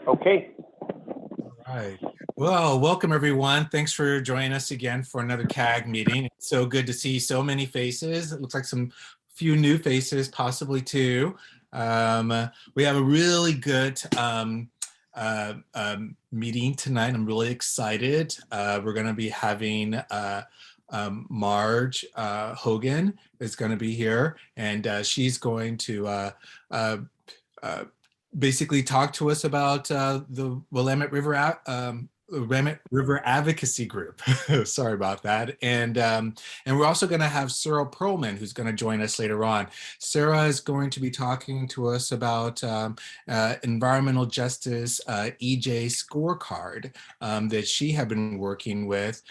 Okay. All right. Well, welcome everyone. Thanks for joining us again for another CAG meeting. It's so good to see so many faces. It looks like some few new faces, possibly two. We have a really good meeting tonight. I'm really excited. We're going to be having Marj Hogan is going to be here, and she's going to basically talk to us about the Willamette River Advocacy Group. Sorry about that. And we're also going to have Sarah Pearlman, who's going to join us later on. Sarah is going to be talking to us about environmental justice EJ scorecard that she had been working with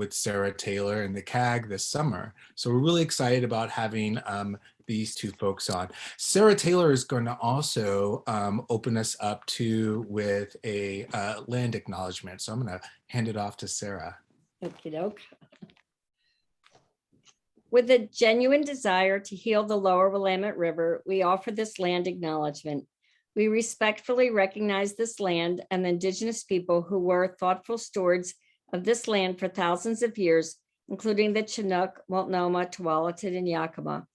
Sarah Taylor and the CAG this summer. So we're really excited about having these two folks on. Sarah Taylor is going to also open us up with a land acknowledgement. So I'm going to hand it off to Sarah. Okie doke. With a genuine desire to heal the lower Willamette River, we offer this land acknowledgement. We respectfully recognize this land and the indigenous people who were thoughtful stewards of this land for thousands of years, including the Chinook, Multnomah, Tualatin, and Yakima.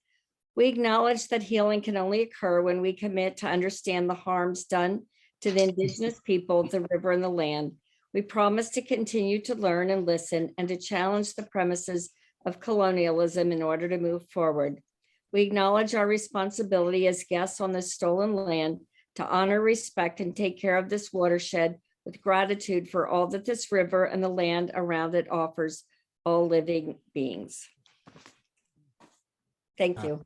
We acknowledge that healing can only occur when we commit to understand the harms done to the indigenous people, the river, and the land. We promise to continue to learn and listen and to challenge the premises of colonialism in order to move forward. We acknowledge our responsibility as guests on this stolen land to honor, respect, and take care of this watershed with gratitude for all that this river and the land around it offers all living beings. Thank you.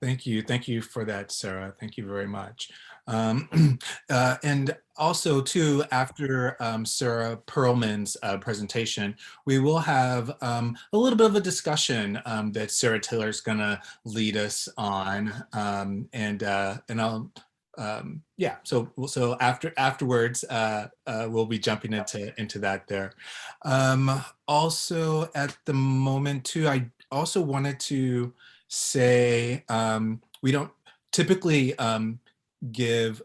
Thank you. Thank you for that, Sarah. Thank you very much. And also, too, after Sarah Pearlman's presentation, we will have a little bit of a discussion that Sarah Taylor is going to lead us on, and I'll yeah. So afterwards, we'll be jumping into that there. Also, at the moment, too, I also wanted to say we don't typically give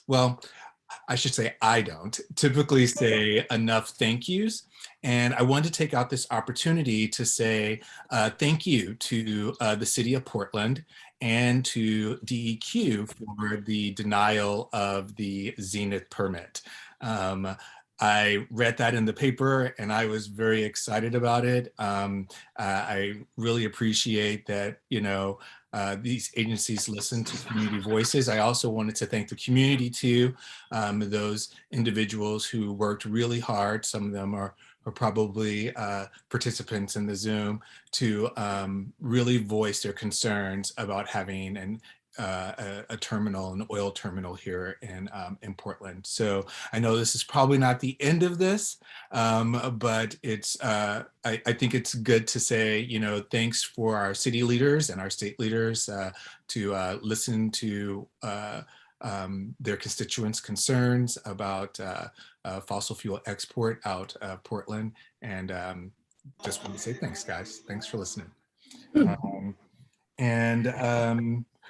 well, I should say I don't typically say enough thank yous, and I wanted to take out this opportunity to say thank you to the city of Portland and to DEQ for the denial of the Zenith permit. I read that in the paper and I was very excited about it. I really appreciate that, you know, these agencies listen to community voices. I also wanted to thank the community too, those individuals who worked really hard. Some of them are probably participants in the Zoom to really voice their concerns about having a terminal, an oil terminal here in Portland. So I know this is probably not the end of this, but it's I think it's good to say, you know, thanks for our city leaders and our state leaders to listen to their constituents' concerns about fossil fuel export out of Portland. And just want to say thanks, guys. Thanks for listening.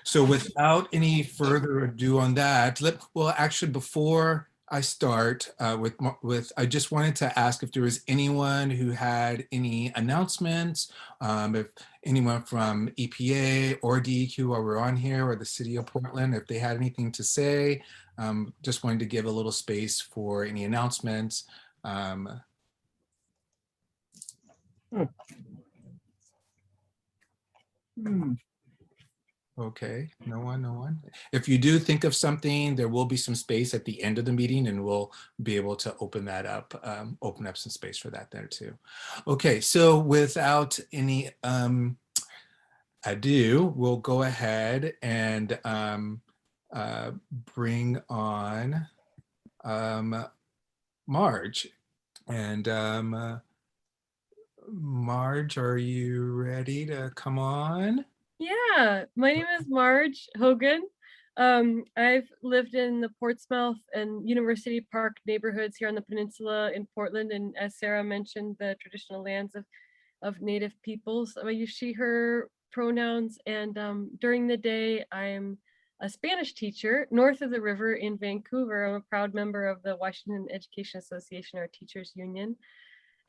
So without any further ado on that, well, actually, before I start I just wanted to ask if there was anyone who had any announcements, if anyone from EPA or DEQ while we're on here, or the city of Portland, if they had anything to say. Just wanted to give a little space for any announcements. Okay, no one. If you do think of something, there will be some space at the end of the meeting and we'll be able to open that up, open up some space for that there too. Okay, so without any ado, we'll go ahead and bring on Marj. And Marj, are you ready to come on? Yeah, my name is Marj Hogan. I've lived in the Portsmouth and University Park neighborhoods here on the peninsula in Portland, and as Sarah mentioned, the traditional lands of Native peoples. I use she, her pronouns, and during the day I'm a Spanish teacher north of the river in Vancouver. I'm a proud member of the Washington Education Association, our teachers union.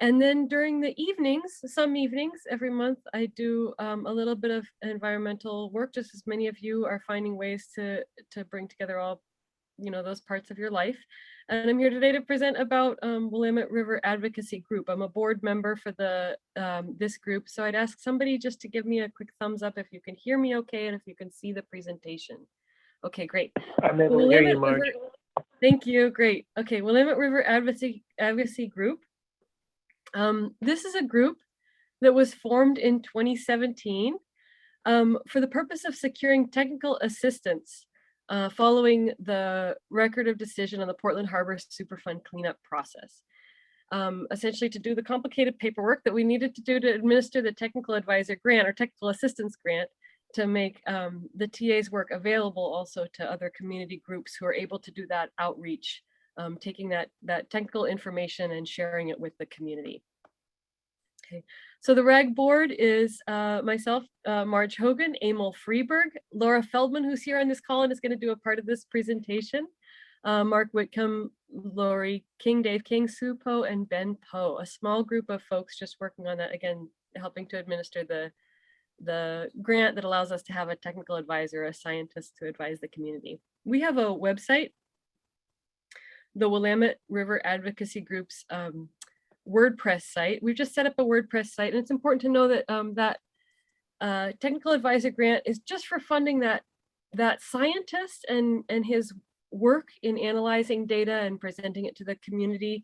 And then during the evenings, some evenings every month, I do a little bit of environmental work, just as many of you are finding ways to bring together all, those parts of your life. And I'm here today to present about Willamette River Advocacy Group. I'm a board member for this group, so I'd ask somebody just to give me a quick thumbs up if you can hear me okay and if you can see the presentation. Okay, great. I'm able to hear you, Marj. Thank you, great. Okay, Willamette River Advocacy Group. This is a group that was formed in 2017 for the purpose of securing technical assistance following the record of decision on the Portland Harbor Superfund cleanup process. Essentially to do the complicated paperwork that we needed to do to administer the technical advisor grant or technical assistance grant to make the TA's work available also to other community groups who are able to do that outreach, taking that technical information and sharing it with the community. Okay, so the RAG board is myself, Marj Hogan, Emil Freeberg, Laura Feldman, who's here on this call and is going to do a part of this presentation, Mark Whitcomb, Lori King, Dave King, Sue Poe, and Ben Poe, a small group of folks just working on that, again, helping to administer the grant that allows us to have a technical advisor, a scientist to advise the community. We have a website, the Willamette River Advocacy Group's WordPress site. We've just set up a WordPress site, and it's important to know that that technical advisor grant is just for funding that scientist and his work in analyzing data and presenting it to the community.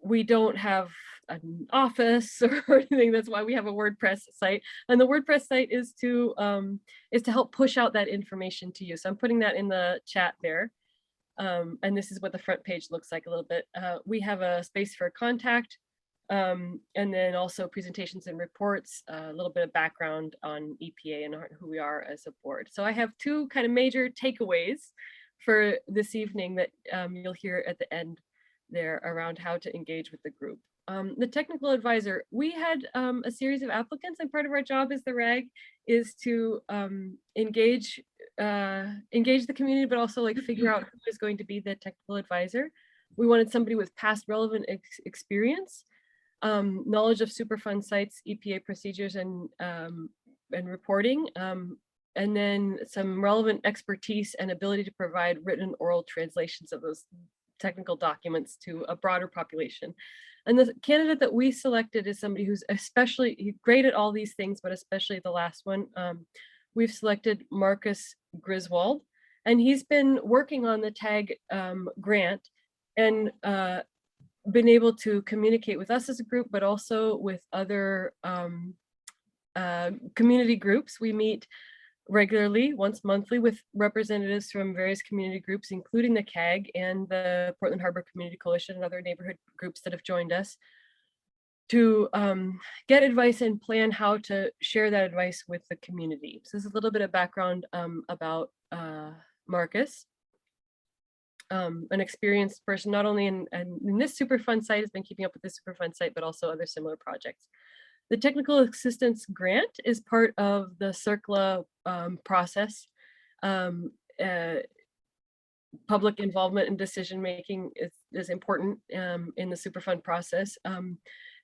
We don't have an office or anything. That's why we have a WordPress site, and the WordPress site is to help push out that information to you. So I'm putting that in the chat there. And this is what the front page looks like a little bit. We have a space for contact, and then also presentations and reports, a little bit of background on EPA and who we are as a board. So I have two kind of major takeaways for this evening that you'll hear at the end there around how to engage with the group. The technical advisor, we had a series of applicants, and part of our job as the RAG is to engage the community, but also like figure out who is going to be the technical advisor. We wanted somebody with past relevant experience, knowledge of Superfund sites, EPA procedures, and reporting, and then some relevant expertise and ability to provide written oral translations of those technical documents to a broader population. And the candidate that we selected is somebody who's especially great at all these things, but especially the last one. We've selected Marcus Griswold, and he's been working on the TAG grant and been able to communicate with us as a group, but also with other community groups. We meet regularly, once monthly, with representatives from various community groups, including the CAG and the Portland Harbor Community Coalition and other neighborhood groups that have joined us, to get advice and plan how to share that advice with the community. So this is a little bit of background about Marcus, an experienced person, not only in this Superfund site, has been keeping up with this Superfund site, but also other similar projects. The technical assistance grant is part of the CERCLA process. Public involvement in decision making is important in the Superfund process.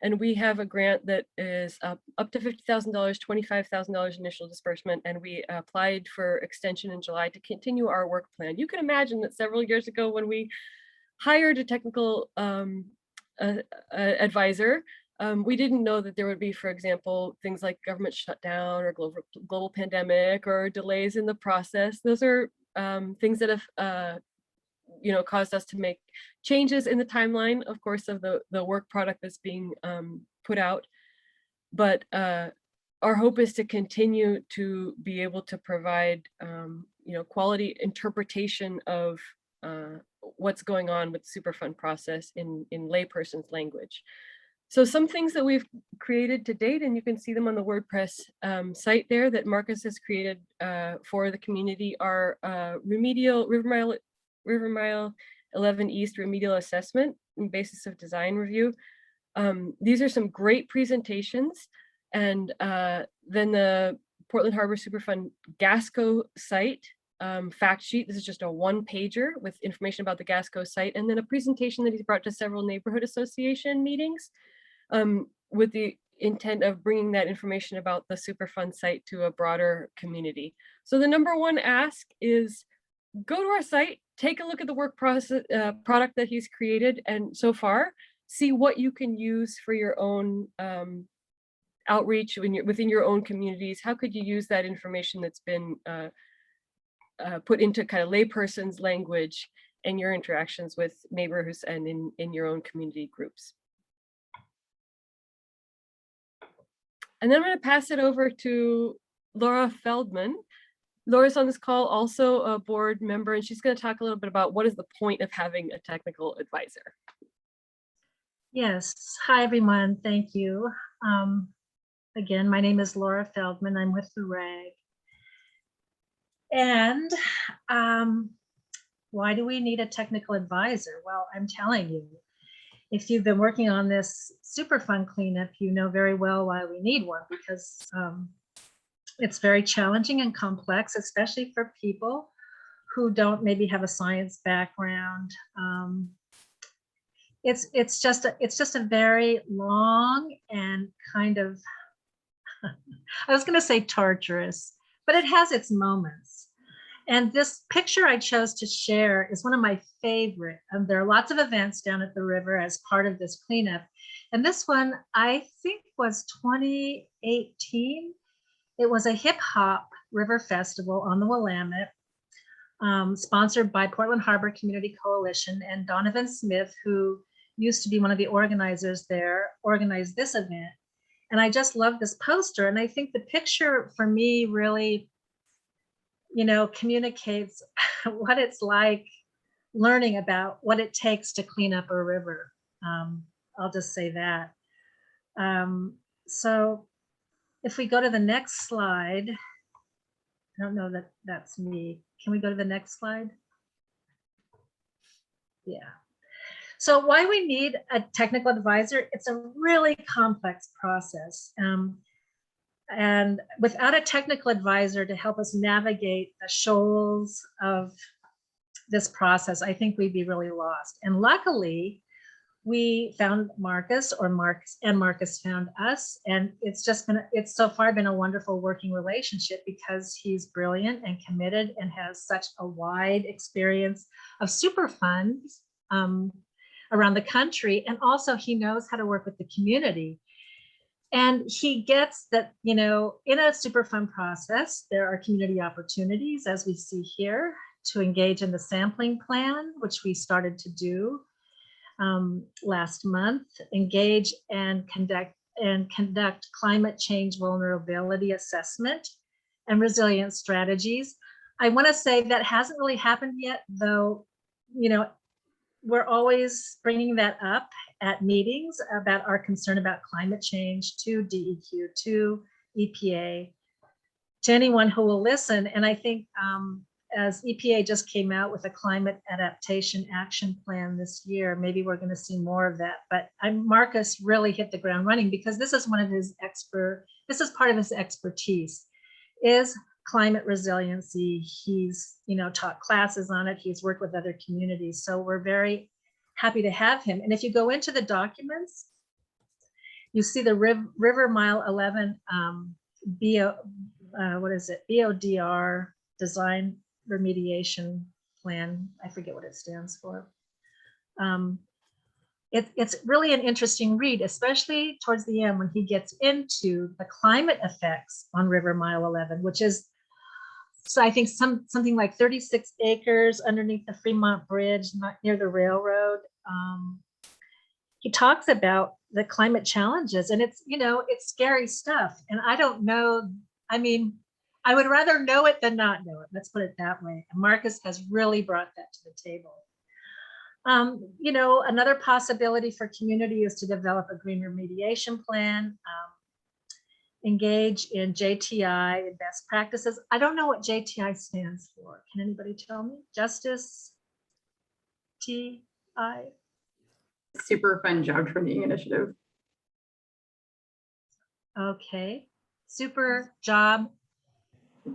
And we have a grant that is up to $50,000, $25,000 initial disbursement, and we applied for extension in July to continue our work plan. You can imagine that several years ago when we hired a technical advisor, we didn't know that there would be, for example, things like government shutdown or global pandemic or delays in the process. Those are things that have caused us to make changes in the timeline, of course, of the work product that's being put out. But our hope is to continue to be able to provide quality interpretation of what's going on with the Superfund process in layperson's language. So some things that we've created to date, and you can see them on the WordPress site there, that Marcus has created for the community, are remedial River Mile 11 East remedial assessment and basis of design review. These are some great presentations, and then the Portland Harbor Superfund Gasco site fact sheet. This is just a one-pager with information about the Gasco site, and then a presentation that he's brought to several neighborhood association meetings with the intent of bringing that information about the Superfund site to a broader community. So the number one ask is go to our site, take a look at the work process product that he's created, and so far, see what you can use for your own outreach within your own communities. How could you use that information that's been put into kind of layperson's language in your interactions with neighbors and in your own community groups? And then I'm going to pass it over to Laura Feldman. Laura's on this call, also a board member, and she's going to talk a little bit about what is the point of having a technical advisor. Yes. Hi, everyone. Thank you. Again, my name is Laura Feldman. I'm with the RAG. And why do we need a technical advisor? Well, I'm telling you, if you've been working on this Superfund cleanup, you know very well why we need one, because it's very challenging and complex, especially for people who don't maybe have a science background. It's just a very long and kind of, I was going to say torturous, but it has its moments. And this picture I chose to share is one of my favorite. There are lots of events down at the river as part of this cleanup. And this one, I think, was 2018. It was a hip hop river festival on the Willamette, sponsored by Portland Harbor Community Coalition, and Donovan Smith, who used to be one of the organizers there, organized this event. And I just love this poster. And I think the picture for me really, you know, communicates what it's like learning about what it takes to clean up a river. I'll just say that. So if we go to the next slide, I don't know that that's me. Can we go to the next slide? Yeah. So why we need a technical advisor? It's a really complex process. And without a technical advisor to help us navigate the shoals of this process, I think we'd be really lost. And luckily, we found Marcus, and Marcus found us. And it's so far been a wonderful working relationship because he's brilliant and committed and has such a wide experience of Superfunds around the country. And also he knows how to work with the community. And he gets that, you know, in a Superfund process, there are community opportunities, as we see here, to engage in the sampling plan, which we started to do last month, engage and conduct climate change vulnerability assessment and resilience strategies. I want to say that hasn't really happened yet, though, you know, we're always bringing that up at meetings about our concern about climate change to DEQ, to EPA, to anyone who will listen. And I think as EPA just came out with a climate adaptation action plan this year, maybe we're going to see more of that. But Marcus really hit the ground running because this is this is part of his expertise, is climate resiliency. He's, you know, taught classes on it. He's worked with other communities. So we're very happy to have him. And if you go into the documents, you see the River Mile 11 BODR design remediation plan. I forget what it stands for. It's really an interesting read, especially towards the end when he gets into the climate effects on River Mile 11, which is, so I think something like 36 acres underneath the Fremont Bridge, not near the railroad. He talks about the climate challenges, and it's, you know, it's scary stuff. And I don't know, I mean, I would rather know it than not know it. Let's put it that way. And Marcus has really brought that to the table. You know, another possibility for community is to develop a green remediation plan, engage in JTI and best practices. I don't know what JTI stands for. Can anybody tell me? Justice TI? Superfund Job Training Initiative. Okay. Super Job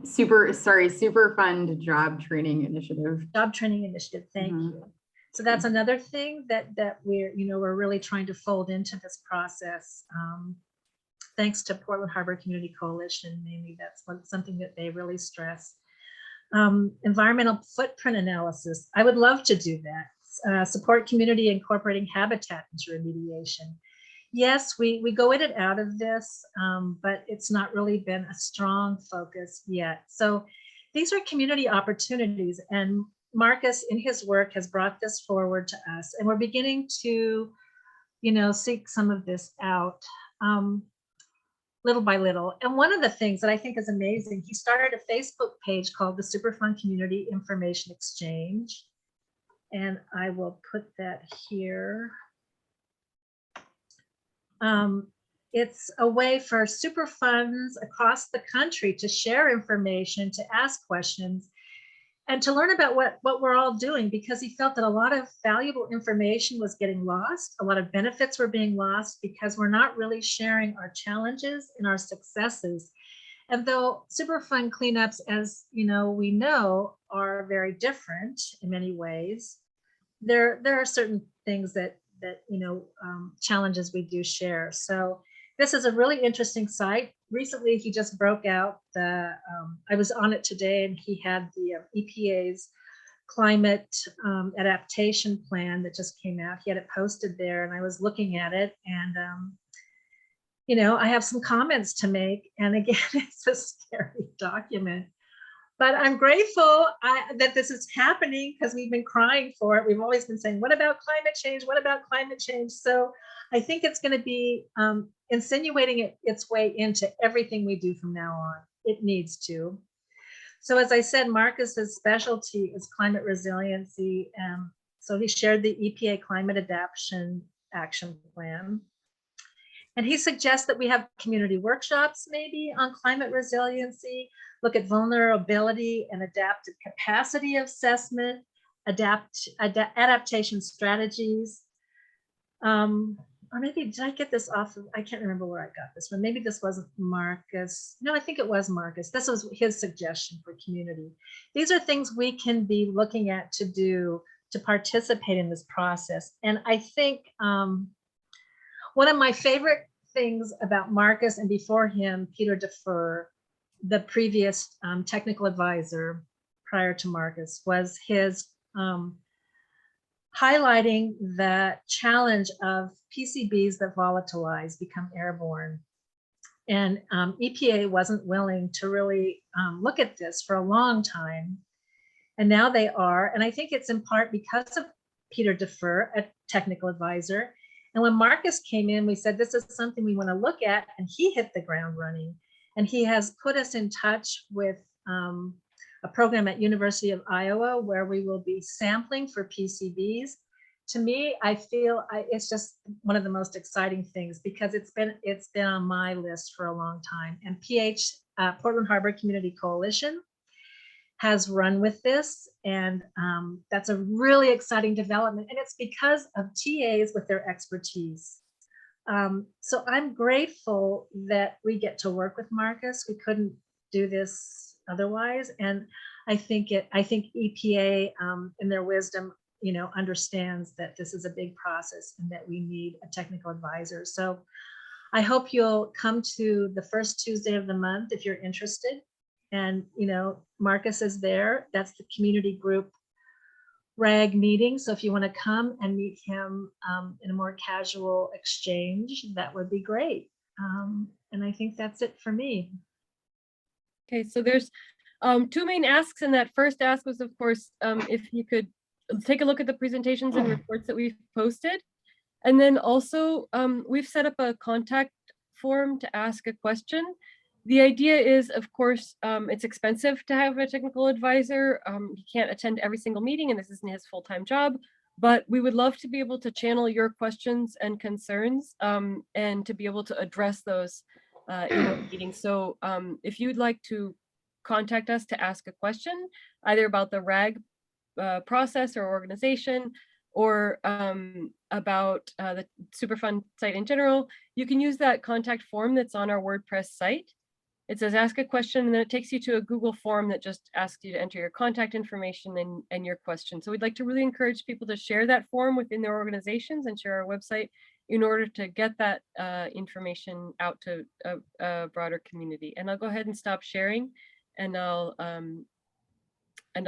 Superfund job training initiative. Job training initiative. Thank Mhm. you. So that's another thing that we're really trying to fold into this process. Thanks to Portland Harbor Community Coalition, mainly that's something that they really stress. Environmental footprint analysis. I would love to do that. Support community incorporating habitat into remediation. Yes, we go in and out of this, but it's not really been a strong focus yet. So these are community opportunities, and Marcus in his work has brought this forward to us, and we're beginning to, seek some of this out little by little. And one of the things that I think is amazing, he started a Facebook page called the Superfund Community Information Exchange. And I will put that here. It's a way for super funds across the country to share information, to ask questions, and to learn about what we're all doing, because he felt that a lot of valuable information was getting lost. A lot of benefits were being lost because we're not really sharing our challenges and our successes. And though Superfund cleanups, as we know, are very different in many ways, there are certain things that challenges we do share. So this is a really interesting site. Recently, he just broke out I was on it today, and he had the EPA's climate adaptation plan that just came out. He had it posted there, and I was looking at it, and I have some comments to make. And again, it's a scary document. But I'm grateful that this is happening, because we've been crying for it. We've always been saying, what about climate change? What about climate change? So I think it's going to be insinuating its way into everything we do from now on. It needs to. So as I said, Marcus's specialty is climate resiliency. So he shared the EPA Climate Adaptation Action Plan. And he suggests that we have community workshops maybe on climate resiliency, look at vulnerability and adaptive capacity assessment, adaptation strategies. Or maybe, did I get this off of, I can't remember where I got this one. Maybe this wasn't Marcus. No, I think it was Marcus. This was his suggestion for community. These are things we can be looking at to do to participate in this process. And I think one of my favorite things about Marcus, and before him, Peter Defer, the previous technical advisor prior to Marcus, was his highlighting the challenge of PCBs that volatilize, become airborne. And EPA wasn't willing to really look at this for a long time. And now they are. And I think it's in part because of Peter Defer, a technical advisor. And when Marcus came in, we said, this is something we want to look at. And he hit the ground running. And he has put us in touch with a program at University of Iowa where we will be sampling for PCBs. To me, I feel it's just one of the most exciting things, because it's been on my list for a long time. And Portland Harbor Community Coalition has run with this, and that's a really exciting development. And it's because of TAs with their expertise. So I'm grateful that we get to work with Marcus. We couldn't do this otherwise. And I think EPA in their wisdom, understands that this is a big process and that we need a technical advisor. So I hope you'll come to the first Tuesday of the month if you're interested. And, Marcus is there. That's the community group RAG meeting. So if you want to come and meet him in a more casual exchange, that would be great. And I think that's it for me. Okay, so there's two main asks, and that first ask was, of course, if you could take a look at the presentations and reports that we've posted. And then also, we've set up a contact form to ask a question. The idea is, of course, it's expensive to have a technical advisor. He can't attend every single meeting, and this isn't his full-time job, but we would love to be able to channel your questions and concerns and to be able to address those in a meeting. So if you'd like to contact us to ask a question, either about the RAG process or organization, or about the Superfund site in general, you can use that contact form that's on our WordPress site. It says ask a question, and then it takes you to a Google form that just asks you to enter your contact information and your question. So we'd like to really encourage people to share that form within their organizations and share our website in order to get that information out to a broader community. And I'll go ahead and stop sharing, and I'll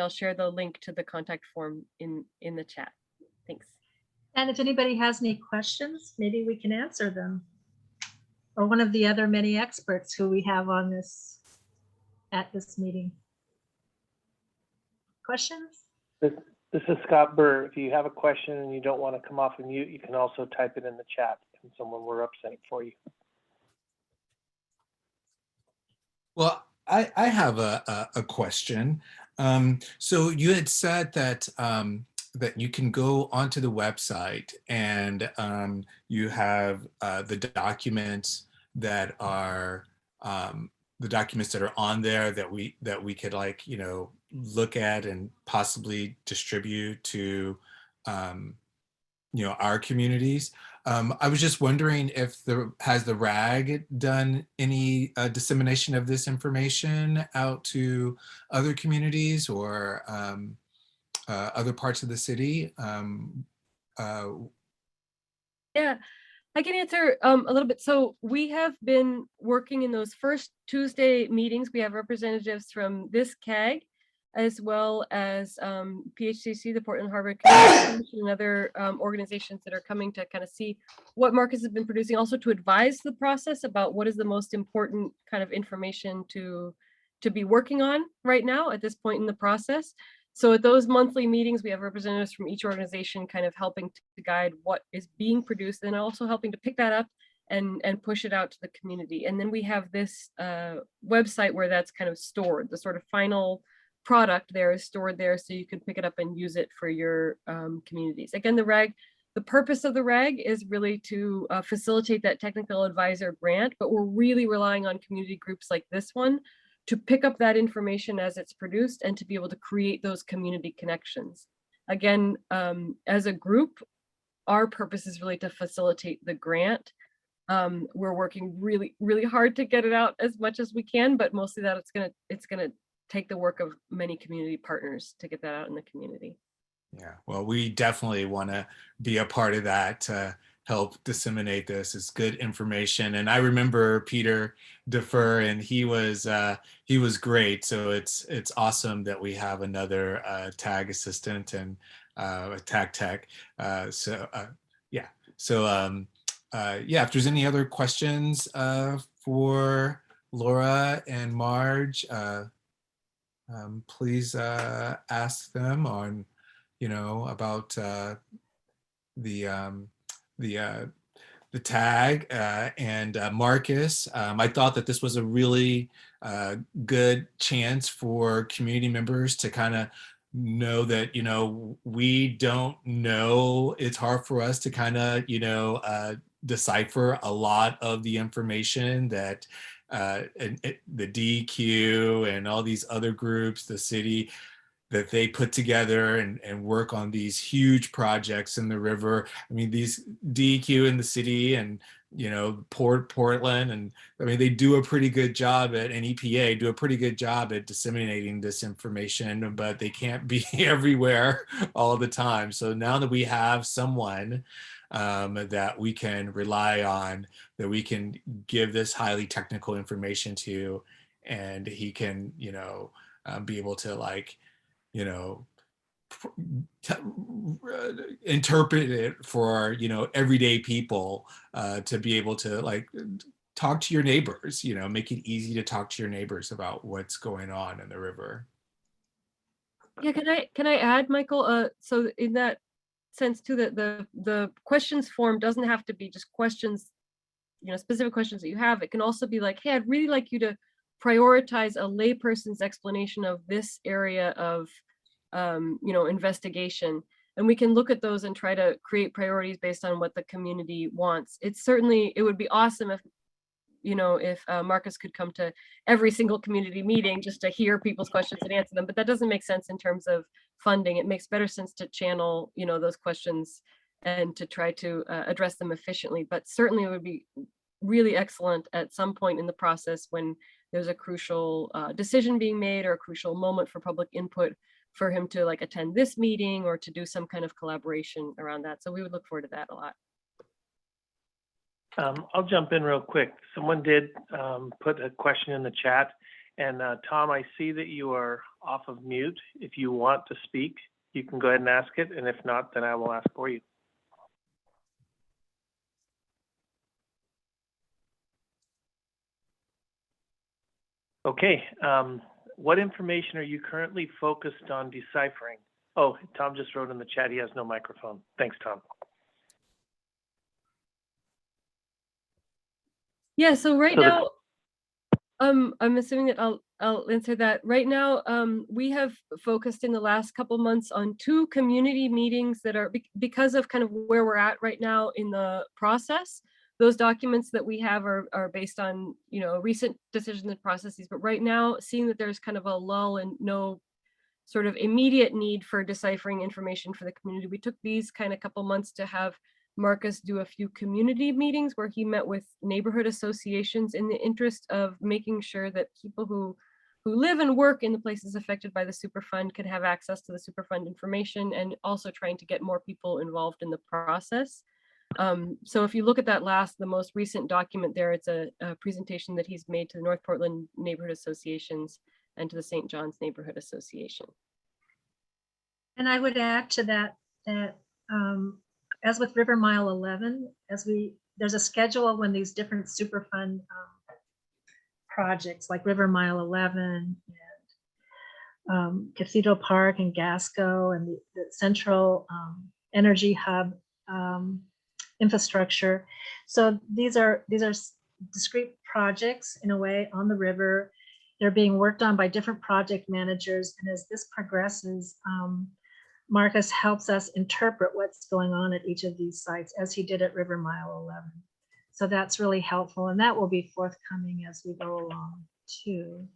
share the link to the contact form in the chat. Thanks. And if anybody has any questions, maybe we can answer them. Or one of the other many experts who we have on this, at this meeting. Questions? This is Scott Burr. If you have a question and you don't want to come off of mute, you can also type it in the chat and someone will represent it for you. Well, I have a question. So you had said that that you can go onto the website and you have the documents that are on there that we could, like, you know, look at and possibly distribute to you know, our communities. I was just wondering if has the RAG done any dissemination of this information out to other communities or other parts of the city? Yeah, I can answer a little bit. So we have been working in those first Tuesday meetings. We have representatives from this CAG, as well as PHCC, the Portland Harbor CAG, and other organizations that are coming to kind of see what Marcus has been producing, also to advise the process about what is the most important kind of information to be working on right now at this point in the process. So at those monthly meetings, we have representatives from each organization kind of helping to guide what is being produced, and also helping to pick that up and push it out to the community. And then we have this website where that's kind of stored. The sort of final product there is stored there, so you can pick it up and use it for your communities. Again, the purpose of the RAG is really to facilitate that technical advisor grant, but we're really relying on community groups like this one to pick up that information as it's produced and to be able to create those community connections. Again, as a group, our purpose is really to facilitate the grant. We're working really, really hard to get it out as much as we can, but mostly that it's gonna take the work of many community partners to get that out in the community. Yeah, well, we definitely want to be a part of that to help disseminate this. It's good information. And I remember Peter Defer, and he was great. So it's awesome that we have another tag assistant and a tag tech. Yeah. So yeah, if there's any other questions for Laura and Marj, please ask them on, you know, about the tag and Marcus. I thought that this was a really good chance for community members to kind of know that, you know, we don't know. It's hard for us to kind of, you know, decipher a lot of the information that the DQ and all these other groups, the city, that they put together and work on these huge projects in the river. I mean, these DEQ in the city and, you know, Portland, and I mean, they do a pretty good job and EPA do a pretty good job at disseminating this information, but they can't be everywhere all the time. So now that we have someone that we can rely on, that we can give this highly technical information to, and he can, you know, be able to, like, you know, interpret it for, you know, everyday people to be able to, like, talk to your neighbors, you know, make it easy to talk to your neighbors about what's going on in the river. Yeah, can I add, Michael? So in that sense too, that the questions form doesn't have to be just questions, you know, specific questions that you have. It can also be like, hey, I'd really like you to prioritize a layperson's explanation of this area of you know, investigation, and we can look at those and try to create priorities based on what the community wants. It would be awesome if, you know, if Marcus could come to every single community meeting just to hear people's questions and answer them, but that doesn't make sense in terms of funding. It makes better sense to channel, you know, those questions and to try to address them efficiently. But certainly it would be really excellent at some point in the process when there's a crucial decision being made or a crucial moment for public input, for him to like attend this meeting or to do some kind of collaboration around that. So we would look forward to that a lot. I'll jump in real quick. Someone did put a question in the chat. And Tom, I see that you are off of mute. If you want to speak, you can go ahead and ask it. And if not, then I will ask for you. Okay. What information are you currently focused on deciphering? Oh, Tom just wrote in the chat he has no microphone. Thanks, Tom. Yeah, so right now, I'm assuming that I'll answer that. Right now, we have focused in the last couple months on 2 community meetings that are because of kind of where we're at right now in the process. Those documents that we have are based on, you know, recent decisions and processes. But right now, seeing that there's kind of a lull and no sort of immediate need for deciphering information for the community, we took these kind of couple months to have Marcus do a few community meetings where he met with neighborhood associations in the interest of making sure that people who live and work in the places affected by the Superfund could have access to the Superfund information, and also trying to get more people involved in the process. So if you look at that the most recent document there, it's a presentation that he's made to the North Portland neighborhood associations and to the St. John's neighborhood association. And I would add to that as with River Mile 11, there's a schedule when these different Superfund projects like River Mile 11 and Cathedral Park and Gasco and the Central Energy Hub infrastructure. So these are discrete projects in a way on the river. They're being worked on by different project managers. And as this progresses, Marcus helps us interpret what's going on at each of these sites, as he did at River Mile 11. So that's really helpful. And that will be forthcoming as we go along too,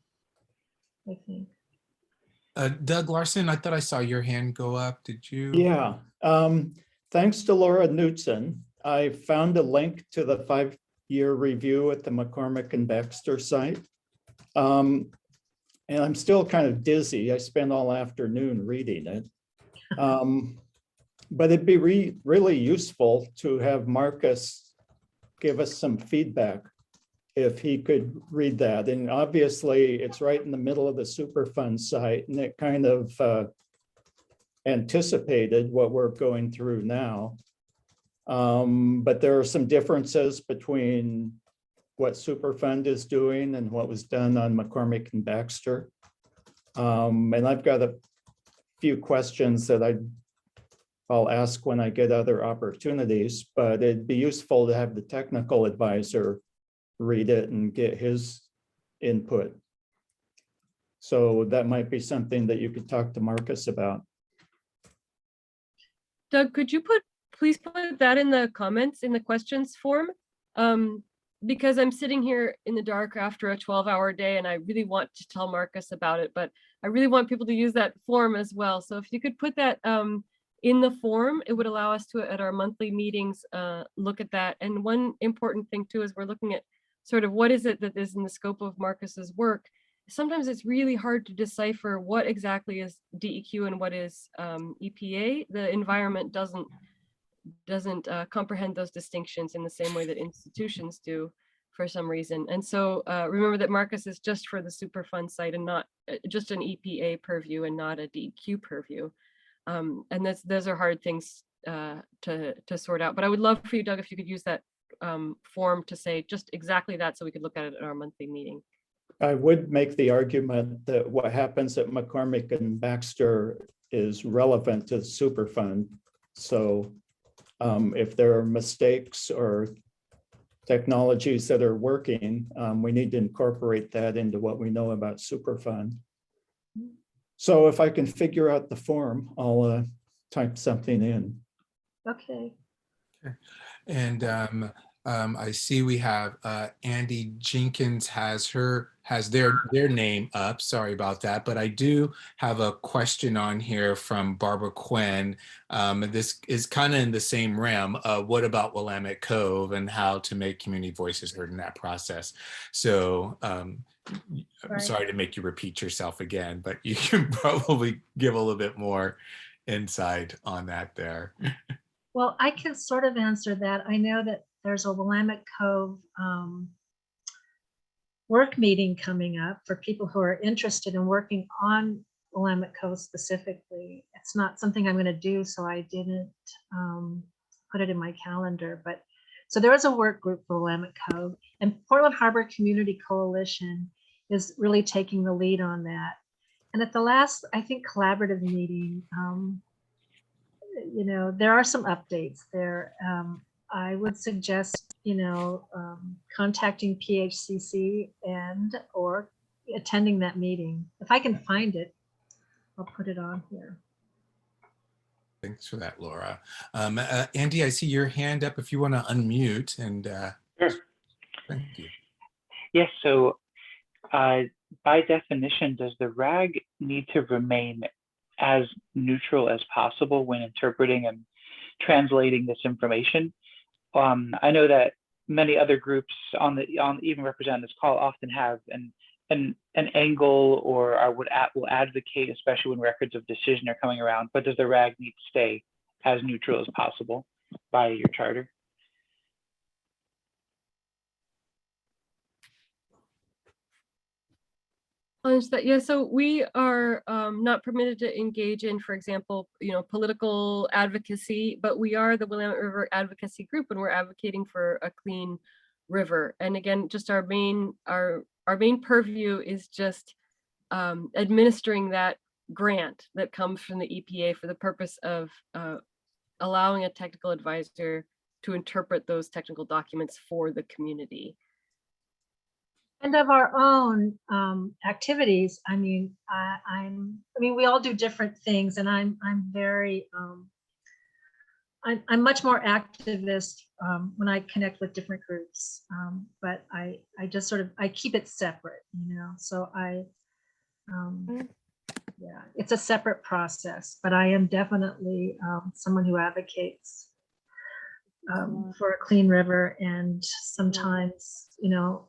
I think. Doug Larson, I thought I saw your hand go up. Did you? Yeah. Thanks to Laura Knutson, I found a link to the 5-year review at the McCormick and Baxter site. And I'm still kind of dizzy. I spent all afternoon reading it. But it'd be really useful to have Marcus give us some feedback if he could read that. And obviously it's right in the middle of the Superfund site, and it kind of anticipated what we're going through now. But there are some differences between what Superfund is doing and what was done on McCormick and Baxter. And I've got a few questions that I'll ask when I get other opportunities, but it'd be useful to have the technical advisor read it and get his input. So that might be something that you could talk to Marcus about. Doug, could you please put that in the comments in the questions form? Because I'm sitting here in the dark after a 12-hour day and I really want to tell Marcus about it, but I really want people to use that form as well. So if you could put that in the form, it would allow us to, at our monthly meetings, look at that. And one important thing too is we're looking at sort of what is it that is in the scope of Marcus's work. Sometimes it's really hard to decipher what exactly is DEQ and what is EPA. The environment doesn't comprehend those distinctions in the same way that institutions do for some reason. And so remember that Marcus is just for the Superfund site and not just an EPA purview and not a DEQ purview. And those are hard things to sort out. But I would love for you, Doug, if you could use that form to say just exactly that so we could look at it at our monthly meeting. I would make the argument that what happens at McCormick and Baxter is relevant to the Superfund. So if there are mistakes or technologies that are working, we need to incorporate that into what we know about Superfund. So if I can figure out the form, I'll type something in. Okay. And I see we have Andy Jenkins has their name up. Sorry about that, but I do have a question on here from Barbara Quinn. This is kind of in the same realm. What about Willamette Cove and how to make community voices heard in that process? So I'm Right. sorry to make you repeat yourself again, but you can probably give a little bit more insight on that there. Well, I can sort of answer that. I know that there's a Willamette Cove work meeting coming up for people who are interested in working on Willamette Cove specifically. It's not something I'm going to do, so I didn't put it in my calendar. But so there is a work group for Willamette Cove, and Portland Harbor Community Coalition is really taking the lead on that. And at the last, I think, collaborative meeting, you know, there are some updates there. I would suggest, you know, contacting PHCC and or attending that meeting. If I can find it, I'll put it on here. Thanks for that, Laura. Andy, I see your hand up if you want to unmute, and Sure. thank you. Yes, so by definition, does the RAG need to remain as neutral as possible when interpreting and translating this information? I know that many other groups even represented this call often have an angle or will advocate, especially when records of decision are coming around. But does the RAG need to stay as neutral as possible by your charter? Yeah, so we are not permitted to engage in, for example, political advocacy, but we are the Willamette River Advocacy Group, and we're advocating for a clean river. And again, just our main purview is just administering that grant that comes from the EPA for the purpose of allowing a technical advisor to interpret those technical documents for the community. And of our own activities, I mean, we all do different things, and I'm very, I'm much more activist when I connect with different groups, but I just sort of, I keep it separate, you know, so yeah, it's a separate process, but I am definitely someone who advocates for a clean river, and sometimes, you know,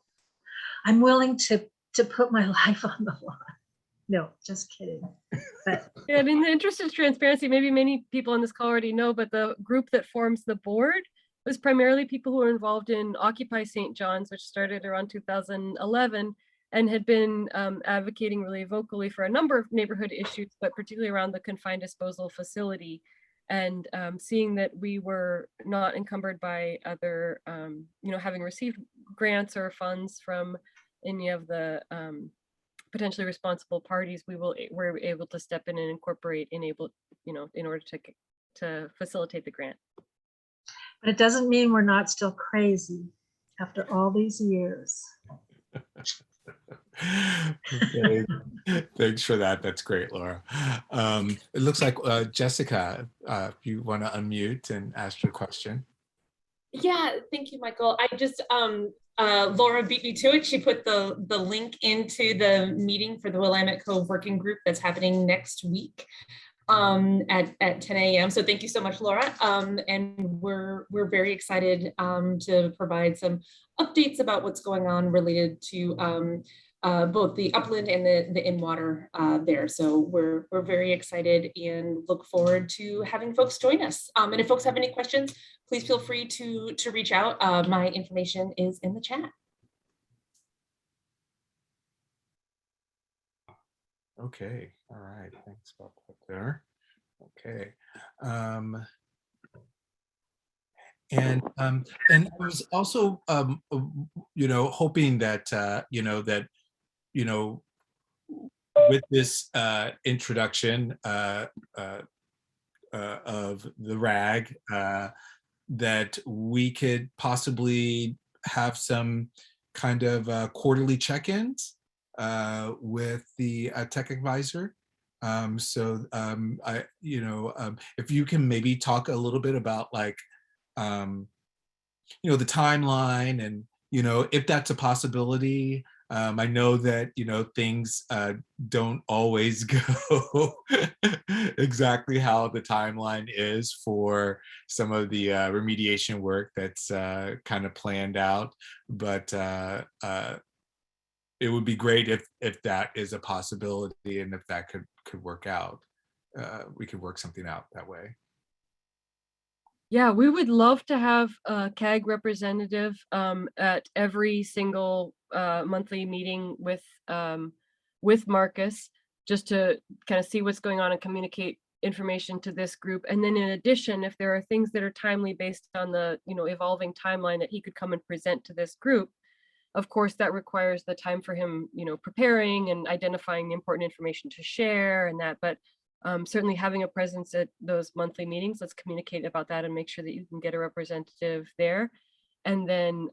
I'm willing to put my life on the line. No, just kidding. But yeah, in the interest of transparency, maybe many people on this call already know, but the group that forms the board was primarily people who were involved in Occupy St. John's, which started around 2011 and had been advocating really vocally for a number of neighborhood issues, but particularly around the confined disposal facility. And seeing that we were not encumbered by other, having received grants or funds from any of the potentially responsible parties, we're able to step in and incorporate, in order to facilitate the grant. But it doesn't mean we're not still crazy after all these years. Okay. Thanks for that. That's great, Laura. It looks like Jessica, if you want to unmute and ask your question. Yeah, thank you, Michael. I just, Laura beat me to it. She put the link into the meeting for the Willamette Cove Working Group that's happening next week at 10 a.m. So thank you so much, Laura. And we're very excited to provide some updates about what's going on related to both the upland and the in-water there. So we're very excited and look forward to having folks join us. And if folks have any questions, please feel free to reach out. My information is in the chat. Okay, all right, thanks about that there. Okay. And I was also, hoping that, with this introduction of the RAG, that we could possibly have some kind of quarterly check-ins with the tech advisor. If you can maybe talk a little bit about like, the timeline, and if that's a possibility. I know that things don't always go exactly how the timeline is for some of the remediation work that's kind of planned out, but it would be great if that is a possibility and if that could work out. We could work something out that way. Yeah, we would love to have a CAG representative at every single monthly meeting with Marcus, just to kind of see what's going on and communicate information to this group. And then in addition, if there are things that are timely based on the evolving timeline that he could come and present to this group, of course, that requires the time for him, preparing and identifying the important information to share and that. But certainly having a presence at those monthly meetings, let's communicate about that and make sure that you can get a representative there. And then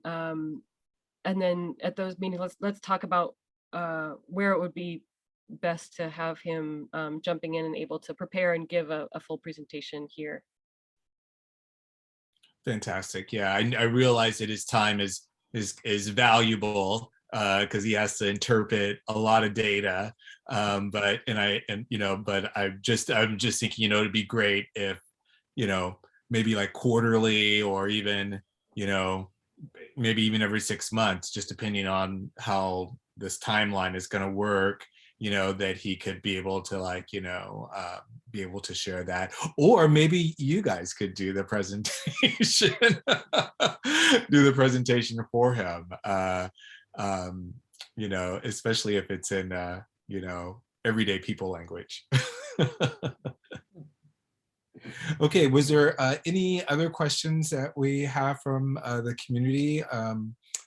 at those meetings, let's talk about where it would be best to have him jumping in and able to prepare and give a full presentation here. Fantastic. Yeah, I realize that his time is valuable because he has to interpret a lot of data. But I'm just thinking, it'd be great if, maybe like quarterly or even, maybe even every 6 months, just depending on how this timeline is going to work, that he could be able to be able to share that. Or maybe you guys could do the presentation, for him, especially if it's in, everyday people language. Okay, was there any other questions that we have from the community,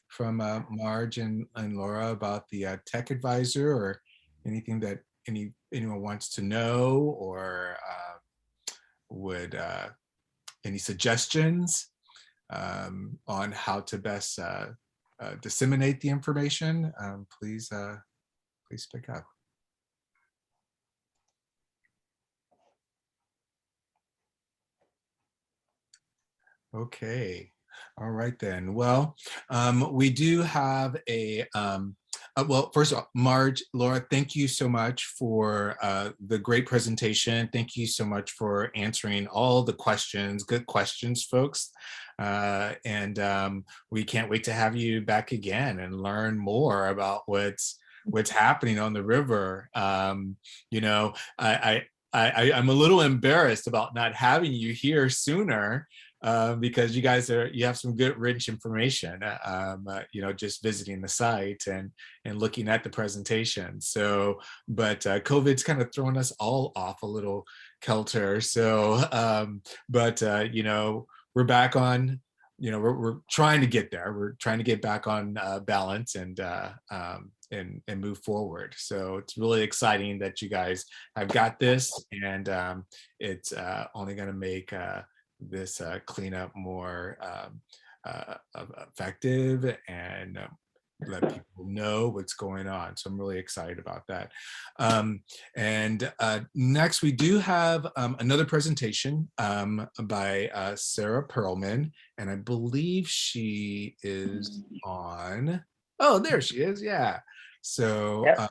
from Marj and Laura about the tech advisor, or anything that anyone wants to know, or would any suggestions on how to best disseminate the information? Please speak up. Okay, all right then. Well, we do have a well, first of all, Marj, Laura, thank you so much for the great presentation. Thank you so much for answering all the questions. Good questions, folks. And we can't wait to have you back again and learn more about what's happening on the river. I'm a little embarrassed about not having you here sooner. Because you have some good rich information, just visiting the site and looking at the presentation. So, but COVID's kind of thrown us all off a little kilter. So, we're back on, we're trying to get there. We're trying to get back on balance and move forward. So it's really exciting that you guys have got this, and it's only going to make this cleanup more effective and let people know what's going on. So I'm really excited about that. And next we do have another presentation by Sarah Pearlman, and I believe she is on, oh, there she is, yeah. So, yep.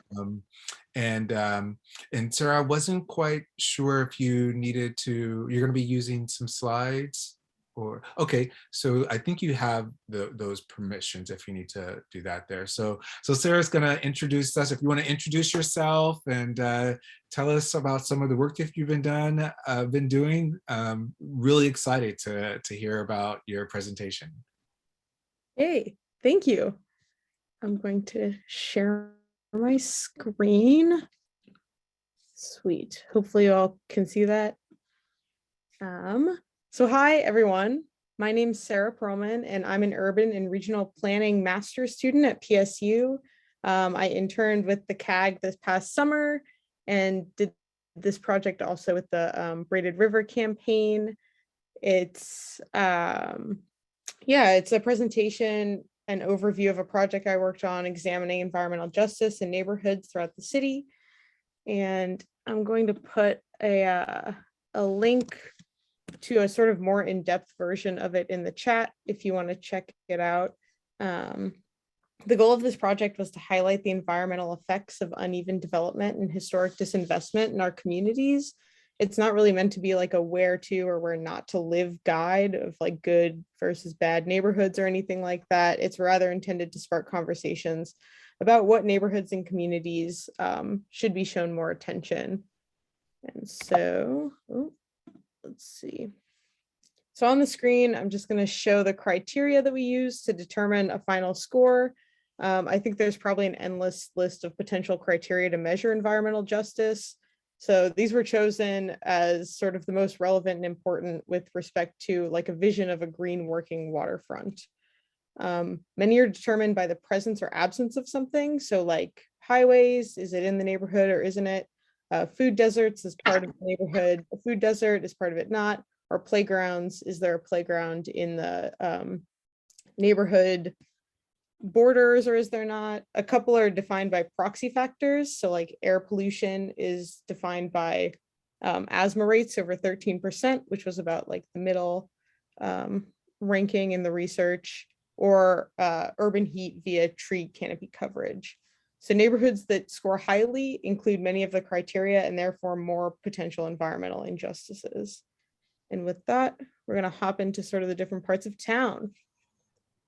And Sarah, I wasn't quite sure if you needed to, you're going to be using some slides, or, okay, so I think you have those permissions if you need to do that there. So Sarah's going to introduce us. If you want to introduce yourself and tell us about some of the work that you've been doing. Really excited to hear about your presentation. Hey, thank you. I'm going to share my screen. Sweet. Hopefully you all can see that. So hi, everyone. My name's Sarah Pearlman, and I'm an urban and regional planning master's student at PSU. I interned with the CAG this past summer and did this project also with the Braided River campaign. It's it's a presentation, an overview of a project I worked on examining environmental justice in neighborhoods throughout the city. And I'm going to put a link to a sort of more in-depth version of it in the chat if you want to check it out. The goal of this project was to highlight the environmental effects of uneven development and historic disinvestment in our communities. It's not really meant to be like a where to or where not to live guide of like good versus bad neighborhoods or anything like that. It's rather intended to spark conversations about what neighborhoods and communities should be shown more attention. And so, let's see. So on the screen, I'm just going to show the criteria that we use to determine a final score. I think there's probably an endless list of potential criteria to measure environmental justice. So these were chosen as sort of the most relevant and important with respect to like a vision of a green working waterfront. Many are determined by the presence or absence of something. So like highways, is it in the neighborhood or isn't it? Food deserts is part of the neighborhood. A food desert is part of it not. Or playgrounds, is there a playground in the neighborhood borders or is there not? A couple are defined by proxy factors. So like air pollution is defined by asthma rates over 13%, which was about like the middle ranking in the research, or urban heat via tree canopy coverage. So neighborhoods that score highly include many of the criteria and therefore more potential environmental injustices. And with that, we're going to hop into sort of the different parts of town.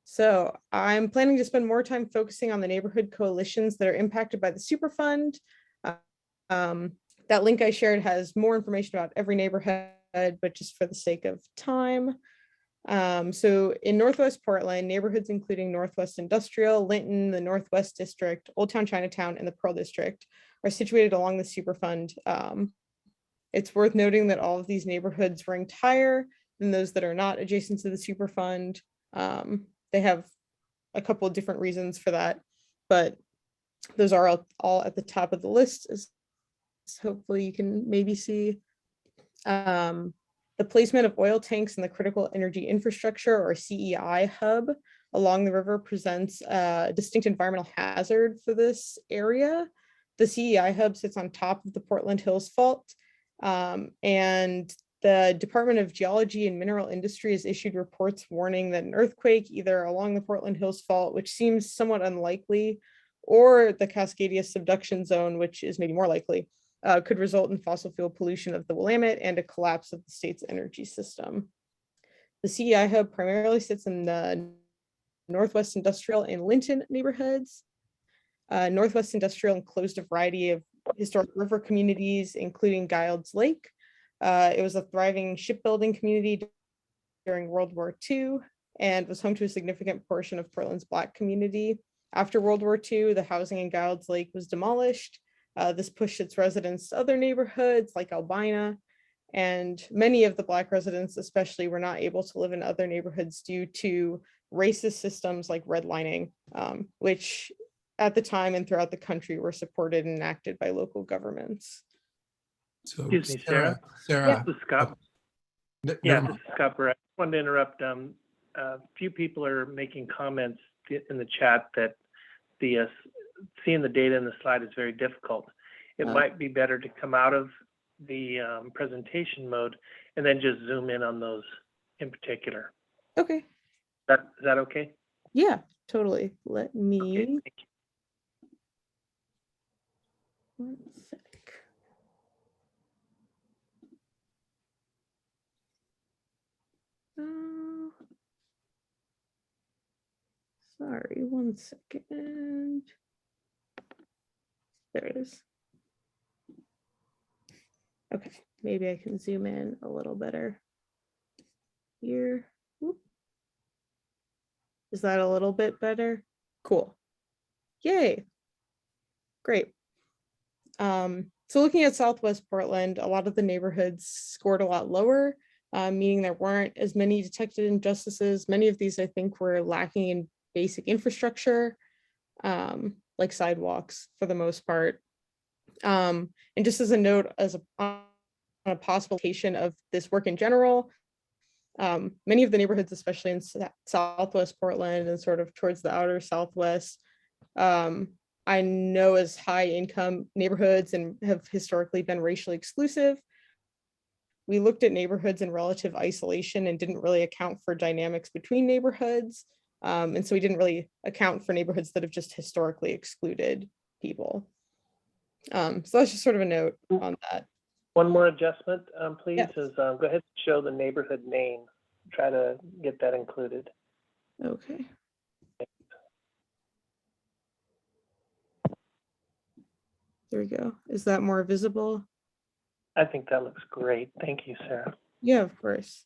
So I'm planning to spend more time focusing on the neighborhood coalitions that are impacted by the Superfund. That link I shared has more information about every neighborhood, but just for the sake of time. So in Northwest Portland, neighborhoods including Northwest Industrial, Linton, the Northwest District, Old Town Chinatown, and the Pearl District are situated along the Superfund. It's worth noting that all of these neighborhoods ranked higher than those that are not adjacent to the Superfund. They have a couple of different reasons for that, but those are all at the top of the list, as hopefully you can maybe see. The placement of oil tanks in the critical energy infrastructure, or CEI hub, along the river presents a distinct environmental hazard for this area. The CEI hub sits on top of the Portland Hills Fault, and the Department of Geology and Mineral Industry has issued reports warning that an earthquake either along the Portland Hills Fault, which seems somewhat unlikely, or the Cascadia subduction zone, which is maybe more likely, could result in fossil fuel pollution of the Willamette and a collapse of the state's energy system. The CEI hub primarily sits in the Northwest Industrial and Linton neighborhoods. Northwest Industrial enclosed a variety of historic river communities, including Guilds Lake. It was a thriving shipbuilding community during World War II and was home to a significant portion of Portland's Black community. After World War II, the housing in Guilds Lake was demolished. This pushed its residents to other neighborhoods like Albina, and many of the Black residents especially were not able to live in other neighborhoods due to racist systems like redlining, which at the time and throughout the country were supported and enacted by local governments. So Excuse me, Sarah. Sarah. This is Scott. Never Yeah, mind. this is Scott Barrett. I wanted to interrupt. A few people are making comments in the chat that the seeing the data in the slide is very difficult. It might be better to come out of the presentation mode and then just zoom in on those in particular. Okay. Is that okay? Yeah, totally. Let me. Okay, thank you. 1 sec. Sorry, 1 second. There it is. Okay, maybe I can zoom in a little better here. Whoop. Is that a little bit better? Cool. Yay. Great. So looking at Southwest Portland, a lot of the neighborhoods scored a lot lower, meaning there weren't as many detected injustices. Many of these, I think, were lacking in basic infrastructure, like sidewalks for the most part. And just as a note, on a possible application of this work in general, many of the neighborhoods, especially in Southwest Portland and sort of towards the outer Southwest, I know as high income neighborhoods and have historically been racially exclusive. We looked at neighborhoods in relative isolation and didn't really account for dynamics between neighborhoods. And so we didn't really account for neighborhoods that have just historically excluded people. So that's just sort of a note on that. One more adjustment, please, Yes. is go ahead and show the neighborhood name. Try to get that included. Okay. There we go. Is that more visible? I think that looks great. Thank you, Sarah. Yeah, of course.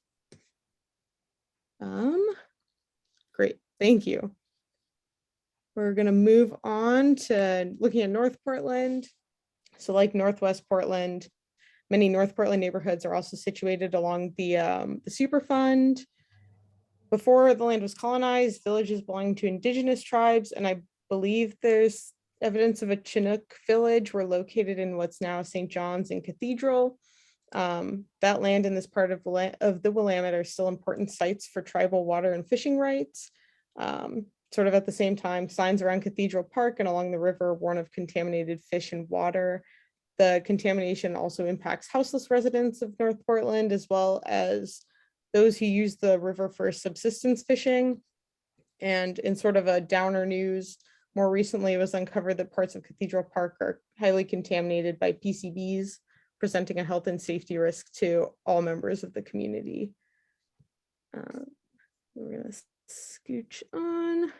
Great, thank you. We're gonna move on to looking at North Portland. So like Northwest Portland, many North Portland neighborhoods are also situated along the Superfund. Before the land was colonized, villages belonging to indigenous tribes, and I believe there's evidence of a Chinook village were located in what's now St. John's and Cathedral. That land in this part of the Willamette are still important sites for tribal water and fishing rights. Sort of at the same time, signs around Cathedral Park and along the river warn of contaminated fish and water. The contamination also impacts houseless residents of North Portland, as well as those who use the river for subsistence fishing. And in sort of a downer news, more recently it was uncovered that parts of Cathedral Park are highly contaminated by PCBs, presenting a health and safety risk to all members of the community. We're gonna scooch on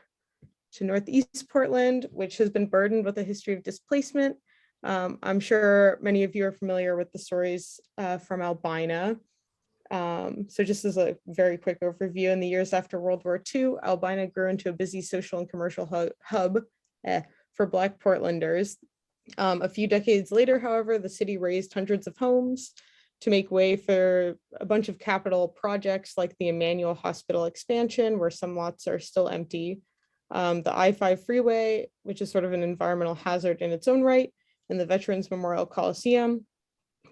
to Northeast Portland, which has been burdened with a history of displacement. I'm sure many of you are familiar with the stories from Albina. So just as a very quick overview, in the years after World War II, Albina grew into a busy social and commercial hub for Black Portlanders. A few decades later, however, the city raised hundreds of homes to make way for a bunch of capital projects like the Emmanuel Hospital expansion, where some lots are still empty, the I-5 freeway, which is sort of an environmental hazard in its own right, and the Veterans Memorial Coliseum.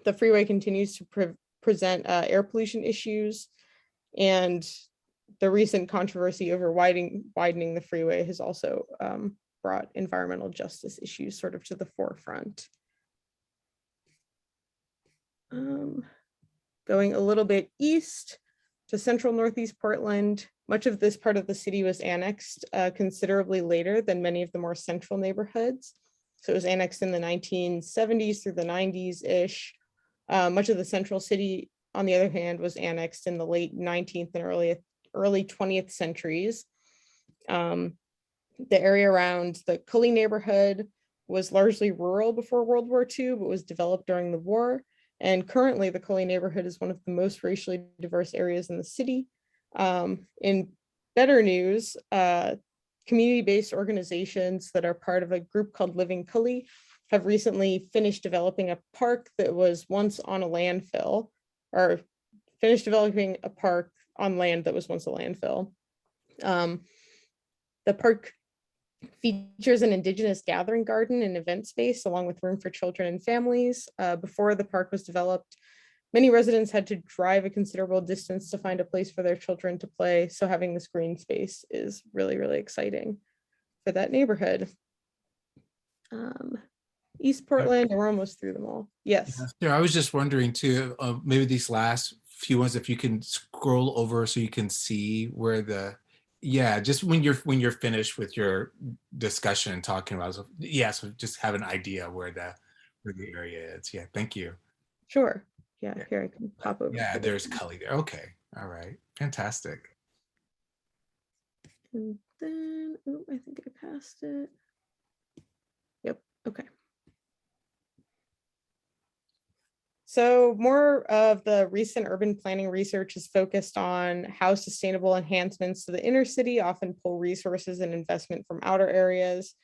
The freeway continues to present air pollution issues, and the recent controversy over widening the freeway has also brought environmental justice issues sort of to the forefront. Going a little bit east to central Northeast Portland, much of this part of the city was annexed considerably later than many of the more central neighborhoods. So it was annexed in the 1970s through the 90s-ish. Much of the central city, on the other hand, was annexed in the late 19th and early 20th centuries. The area around the Cully neighborhood was largely rural before World War II, but was developed during the war. And currently, the Cully neighborhood is one of the most racially diverse areas in the city. In better news, community-based organizations that are part of a group called Living Cully have recently finished developing a park that was once on a landfill, or finished developing a park on land that was once a landfill. The park features an indigenous gathering garden and event space, along with room for children and families. Before the park was developed, many residents had to drive a considerable distance to find a place for their children to play. So having this green space is really, really exciting for that neighborhood. East Portland, and we're almost through them all. Yes. Yeah, I was just wondering too, maybe these last few ones, if you can scroll over so you can see where the, yeah, just when you're finished with your discussion and talking about, so, yeah, so just have an idea where the area is. Yeah, thank you. Sure. Yeah, here I can pop over. Yeah, there's Cully there. Okay, all right, fantastic. And then, oh, I think I passed it. Yep, okay. So more of the recent urban planning research is focused on how sustainable enhancements to the inner city often pull resources and investment from outer areas.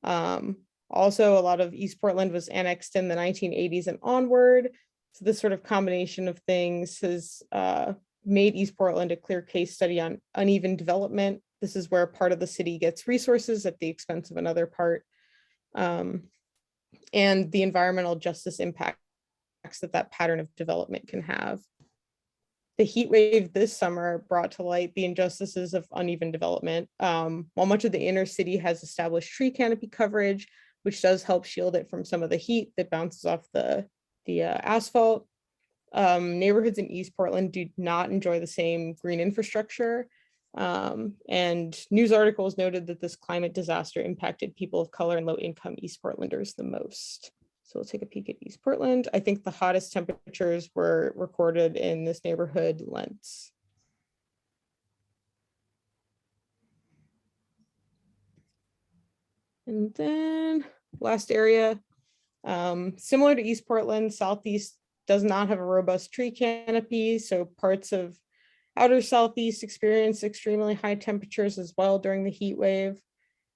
Also, a lot of East Portland was annexed in the 1980s and onward. So this sort of combination of things has made East Portland a clear case study on uneven development. This is where part of the city gets resources at the expense of another part. And the environmental justice impact that pattern of development can have. The heat wave this summer brought to light the injustices of uneven development. While much of the inner city has established tree canopy coverage, which does help shield it from some of the heat that bounces off the asphalt, neighborhoods in East Portland do not enjoy the same green infrastructure. And news articles noted that this climate disaster impacted people of color and low-income East Portlanders the most. So we'll take a peek at East Portland. I think the hottest temperatures were recorded in this neighborhood, Lentz. And then last area, Similar to East Portland, Southeast does not have a robust tree canopy, so parts of outer Southeast experience extremely high temperatures as well during the heat wave.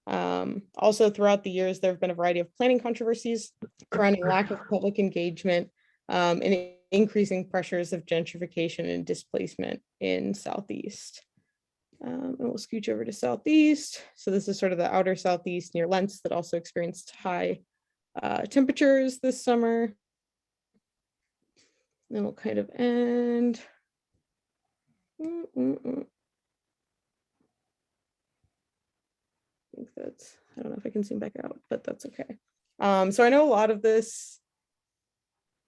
Also, throughout the years, there have been a variety of planning controversies surrounding lack of public engagement and increasing pressures of gentrification and displacement in Southeast. And we'll scooch over to Southeast. So this is sort of the outer Southeast near Lentz that also experienced high temperatures this summer. Then we'll kind of end. I think that's, I don't know if I can zoom back out, but that's okay. So I know a lot of this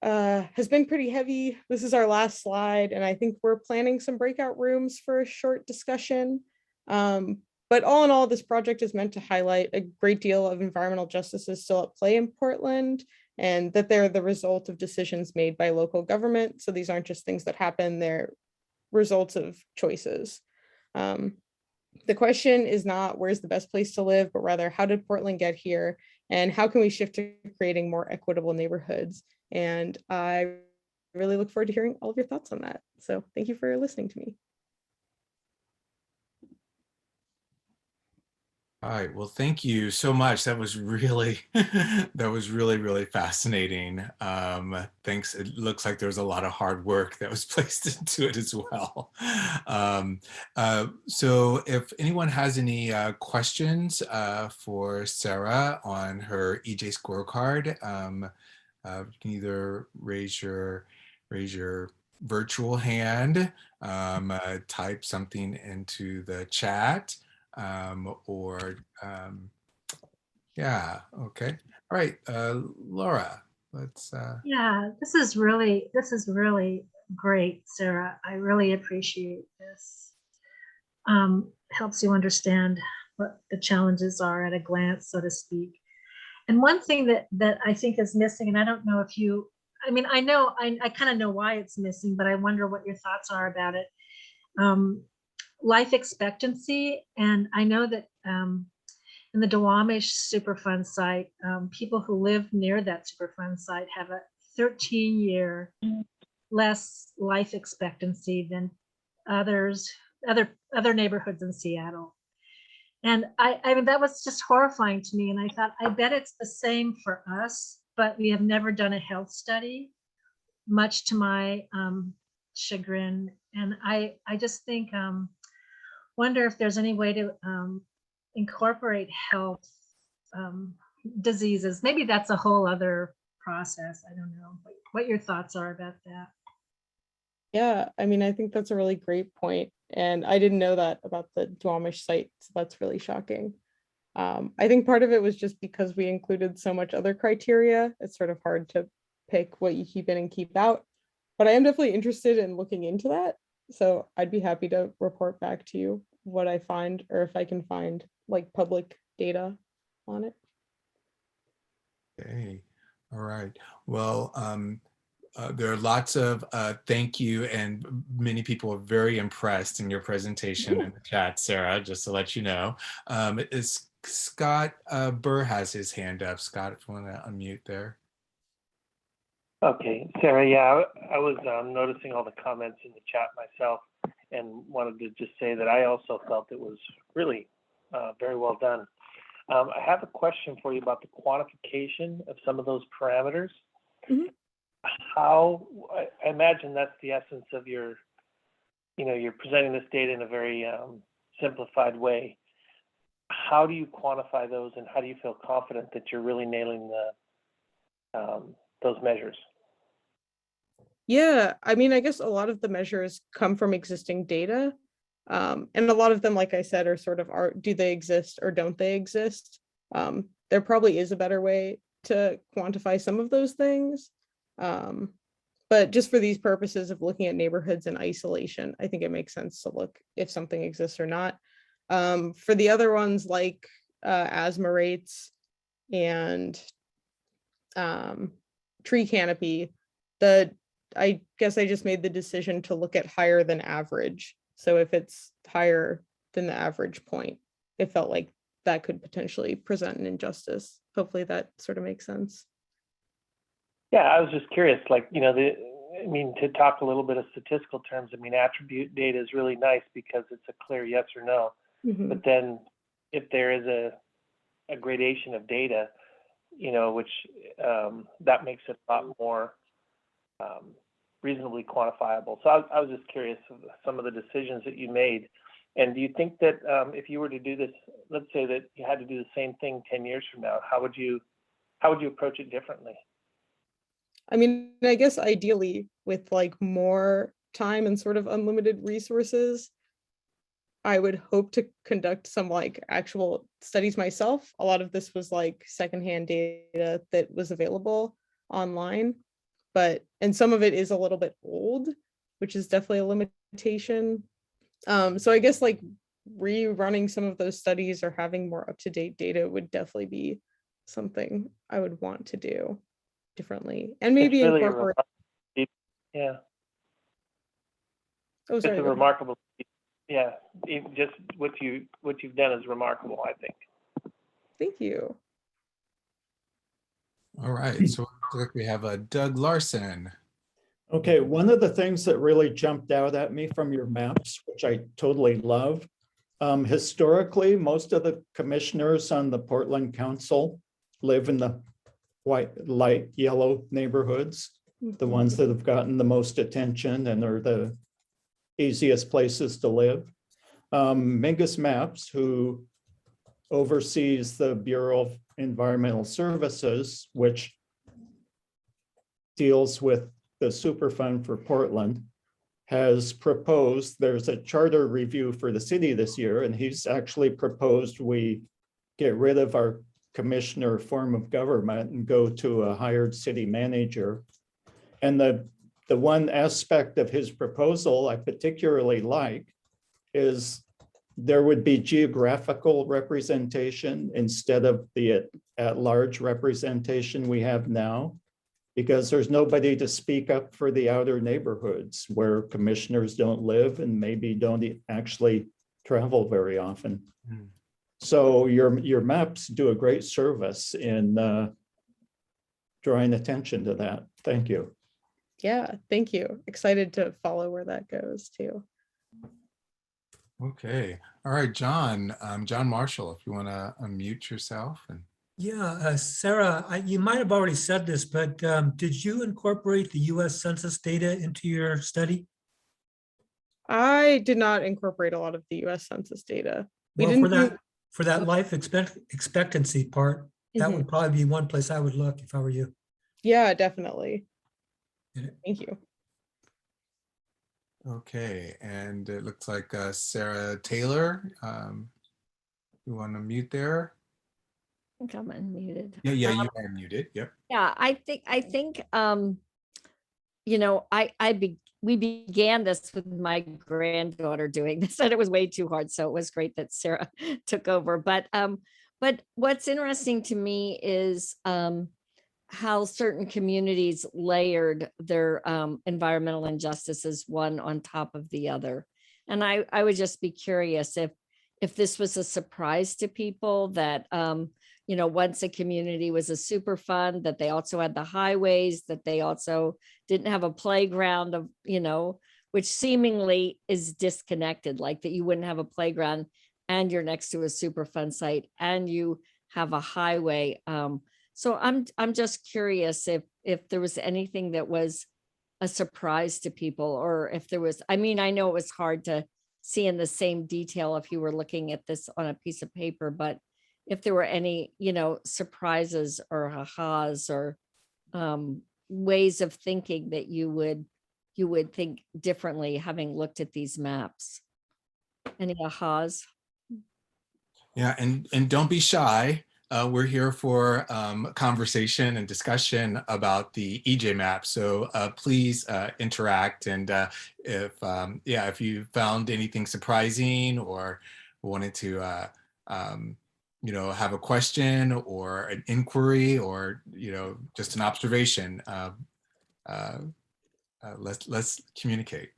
has been pretty heavy. This is our last slide, and I think we're planning some breakout rooms for a short discussion. But all in all, this project is meant to highlight a great deal of environmental justice is still at play in Portland, and that they're the result of decisions made by local government. So these aren't just things that happen, they're results of choices. The question is not where's the best place to live, but rather how did Portland get here, and how can we shift to creating more equitable neighborhoods? And I really look forward to hearing all of your thoughts on that. So thank you for listening to me. All right. Well, thank you so much. That was really, really fascinating. Thanks. It looks like there was a lot of hard work that was placed into it as well. So if anyone has any questions for Sarah on her EJ scorecard, you can either raise your virtual hand, type something into the chat, yeah, okay. All right, Laura, let's Yeah, this is really great, Sarah. I really appreciate this. Helps you understand what the challenges are at a glance, so to speak. And one thing that I think is missing, and I don't know if you, I mean, I know, I kind of know why it's missing, but I wonder what your thoughts are about it. Life expectancy, and I know that in the Duwamish Superfund site, people who live near that Superfund site have a 13-year less life expectancy than other neighborhoods in Seattle. And I mean, that was just horrifying to me. And I thought, I bet it's the same for us, but we have never done a health study, much to my chagrin. And I just think, wonder if there's any way to incorporate health diseases. Maybe that's a whole other process. I don't know what your thoughts are about that. Yeah, I mean, I think that's a really great point. And I didn't know that about the Duwamish site, so that's really shocking. I think part of it was just because we included so much other criteria. It's sort of hard to pick what you keep in and keep out. But I am definitely interested in looking into that. So I'd be happy to report back to you what I find, or if I can find like public data on it. okay. All right. Well, there are lots of thank you, and many people are very impressed in your presentation in the chat, Sarah, just to let you know. Is Scott Burr has his hand up. Scott, if you want to unmute there. Okay, Sarah, yeah, I was noticing all the comments in the chat myself, and wanted to just say that I also felt it was really very well done. I have a question for you about the quantification of some of those parameters. Mm-hmm. How, I imagine that's the essence of your, you're presenting this data in a very simplified way. How do you quantify those, and how do you feel confident that you're really nailing those measures? Yeah, I mean, I guess a lot of the measures come from existing data. And a lot of them, like I said, are sort of, do they exist or don't they exist? There probably is a better way to quantify some of those things. But just for these purposes of looking at neighborhoods in isolation, I think it makes sense to look if something exists or not. For the other ones, like asthma rates and tree canopy, I guess I just made the decision to look at higher than average. So if it's higher than the average point, it felt like that could potentially present an injustice. Hopefully that sort of makes sense. Yeah, I was just curious, like, I mean, to talk a little bit of statistical terms, I mean, attribute data is really nice because it's a clear yes or no. Mhm. But then if there is a gradation of data, which that makes it a lot more reasonably quantifiable. So I was just curious of some of the decisions that you made. And do you think that if you were to do this, let's say that you had to do the same thing 10 years from now, how would you approach it differently? I mean, I guess ideally with like more time and sort of unlimited resources, I would hope to conduct some like actual studies myself. A lot of this was like secondhand data that was available online, and some of it is a little bit old, which is definitely a limitation. So I guess like rerunning some of those studies or having more up-to-date data would definitely be something I would want to do differently, and maybe It's really incorporate. yeah, Oh, it's sorry. a remarkable, yeah, just what you've done is remarkable, I think. Thank you. All right, so it looks like we have a Doug Larson. Okay, one of the things that really jumped out at me from your maps, which I totally love, historically, most of the commissioners on the Portland Council live in the white, light yellow neighborhoods, the ones that have gotten the most attention and are the easiest places to live. Mingus Maps, who oversees the Bureau of Environmental Services, which deals with the Superfund for Portland, has proposed, there's a charter review for the city this year, and he's actually proposed we get rid of our commissioner form of government and go to a hired city manager. And the one aspect of his proposal I particularly like is there would be geographical representation instead of the at-large representation we have now, because there's nobody to speak up for the outer neighborhoods where commissioners don't live and maybe don't actually travel very often. Mm. So your maps do a great service in drawing attention to that. Thank you. Yeah, thank you. Excited to follow where that goes too. Okay, all right, John Marshall, if you want to unmute yourself. And Yeah, Sarah, you might have already said this, but did you incorporate the US Census data into your study? I did not incorporate a lot of the US Census data. We Well, didn't for that life expectancy part, that would probably be one place I would look if I were you. Yeah, definitely. Yeah. Thank you. okay, and it looks like Sarah Taylor, you want to mute there? I think I'm unmuted. Yeah, you are muted. Yep. Yeah, I think we began this with my granddaughter doing this, and it was way too hard. So it was great that Sarah took over. But what's interesting to me is how certain communities layered their environmental injustices one on top of the other. And I would just be curious if this was a surprise to people that once a community was a super fund, that they also had the highways, that they also didn't have a playground of, which seemingly is disconnected, like that you wouldn't have a playground and you're next to a super fund site and you have a highway. So I'm just curious if there was anything that was a surprise to people, or if there was, I know it was hard to see in the same detail if you were looking at this on a piece of paper, but if there were any, surprises or ahas or ways of thinking that you would think differently having looked at these maps. Any ahas? Yeah, and don't be shy. We're here for conversation and discussion about the EJ map. So please interact. And if you found anything surprising or wanted to have a question or an inquiry or just an observation, let's communicate.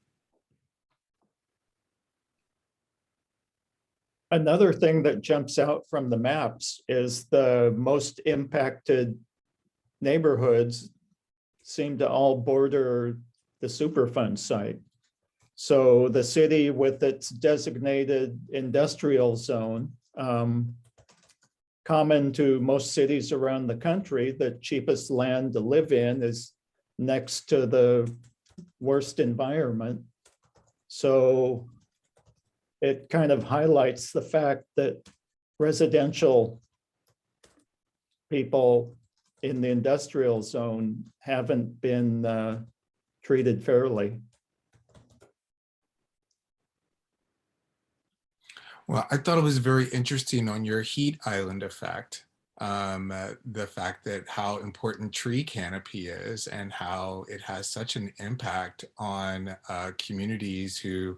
Another thing that jumps out from the maps is the most impacted neighborhoods seem to all border the Superfund site. So the city with its designated industrial zone, common to most cities around the country, the cheapest land to live in is next to the worst environment. So it kind of highlights the fact that residential people in the industrial zone haven't been treated fairly. Well, I thought it was very interesting on your heat island effect. The fact that how important tree canopy is and how it has such an impact on communities who,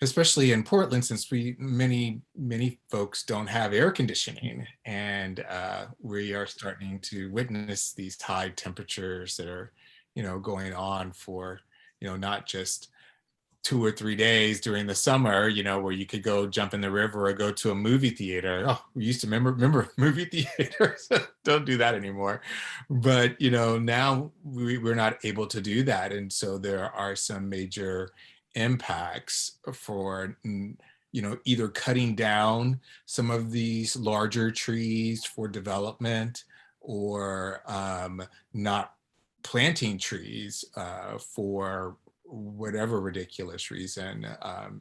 especially in Portland, since many folks don't have air conditioning, and we are starting to witness these high temperatures that are, going on for, not just 2 or 3 days during the summer, where you could go jump in the river or go to a movie theater. Oh, we used to remember movie theaters. Don't do that anymore. But, now we're not able to do that. And so there are some major impacts for, either cutting down some of these larger trees for development, or not planting trees for whatever ridiculous reason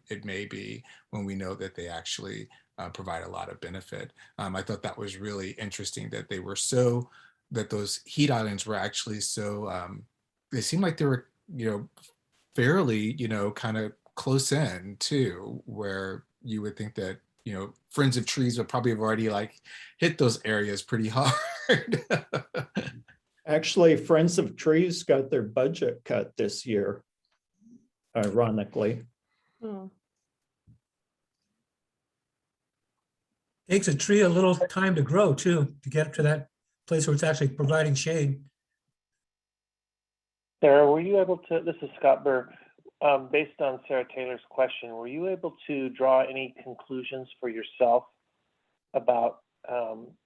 it may be, when we know that they actually provide a lot of benefit. I thought that was really interesting that that those heat islands were actually so, they seemed like they were, fairly, kind of close in too, where you would think that, Friends of Trees would probably have already hit those areas pretty hard. Actually, Friends of Trees got their budget cut this year, ironically. Oh. Takes a tree a little time to grow too, to get to that place where it's actually providing shade. Sarah, were you able to, this is Scott Burr, based on Sarah Taylor's question, were you able to draw any conclusions for yourself about,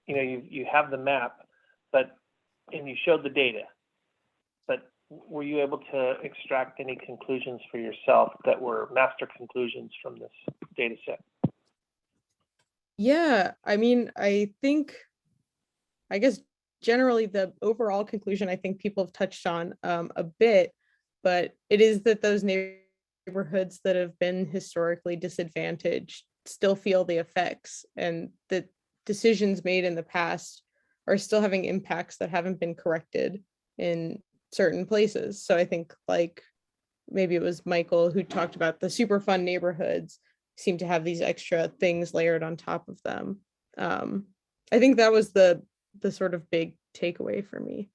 you have the map, and you showed the data, but were you able to extract any conclusions for yourself that were master conclusions from this data set? Yeah, I mean, I guess generally the overall conclusion I think people have touched on a bit, but it is that those neighborhoods that have been historically disadvantaged still feel the effects, and that decisions made in the past are still having impacts that haven't been corrected in certain places. So I think maybe it was Michael who talked about the Superfund neighborhoods seem to have these extra things layered on top of them. I think that was the sort of big takeaway for me.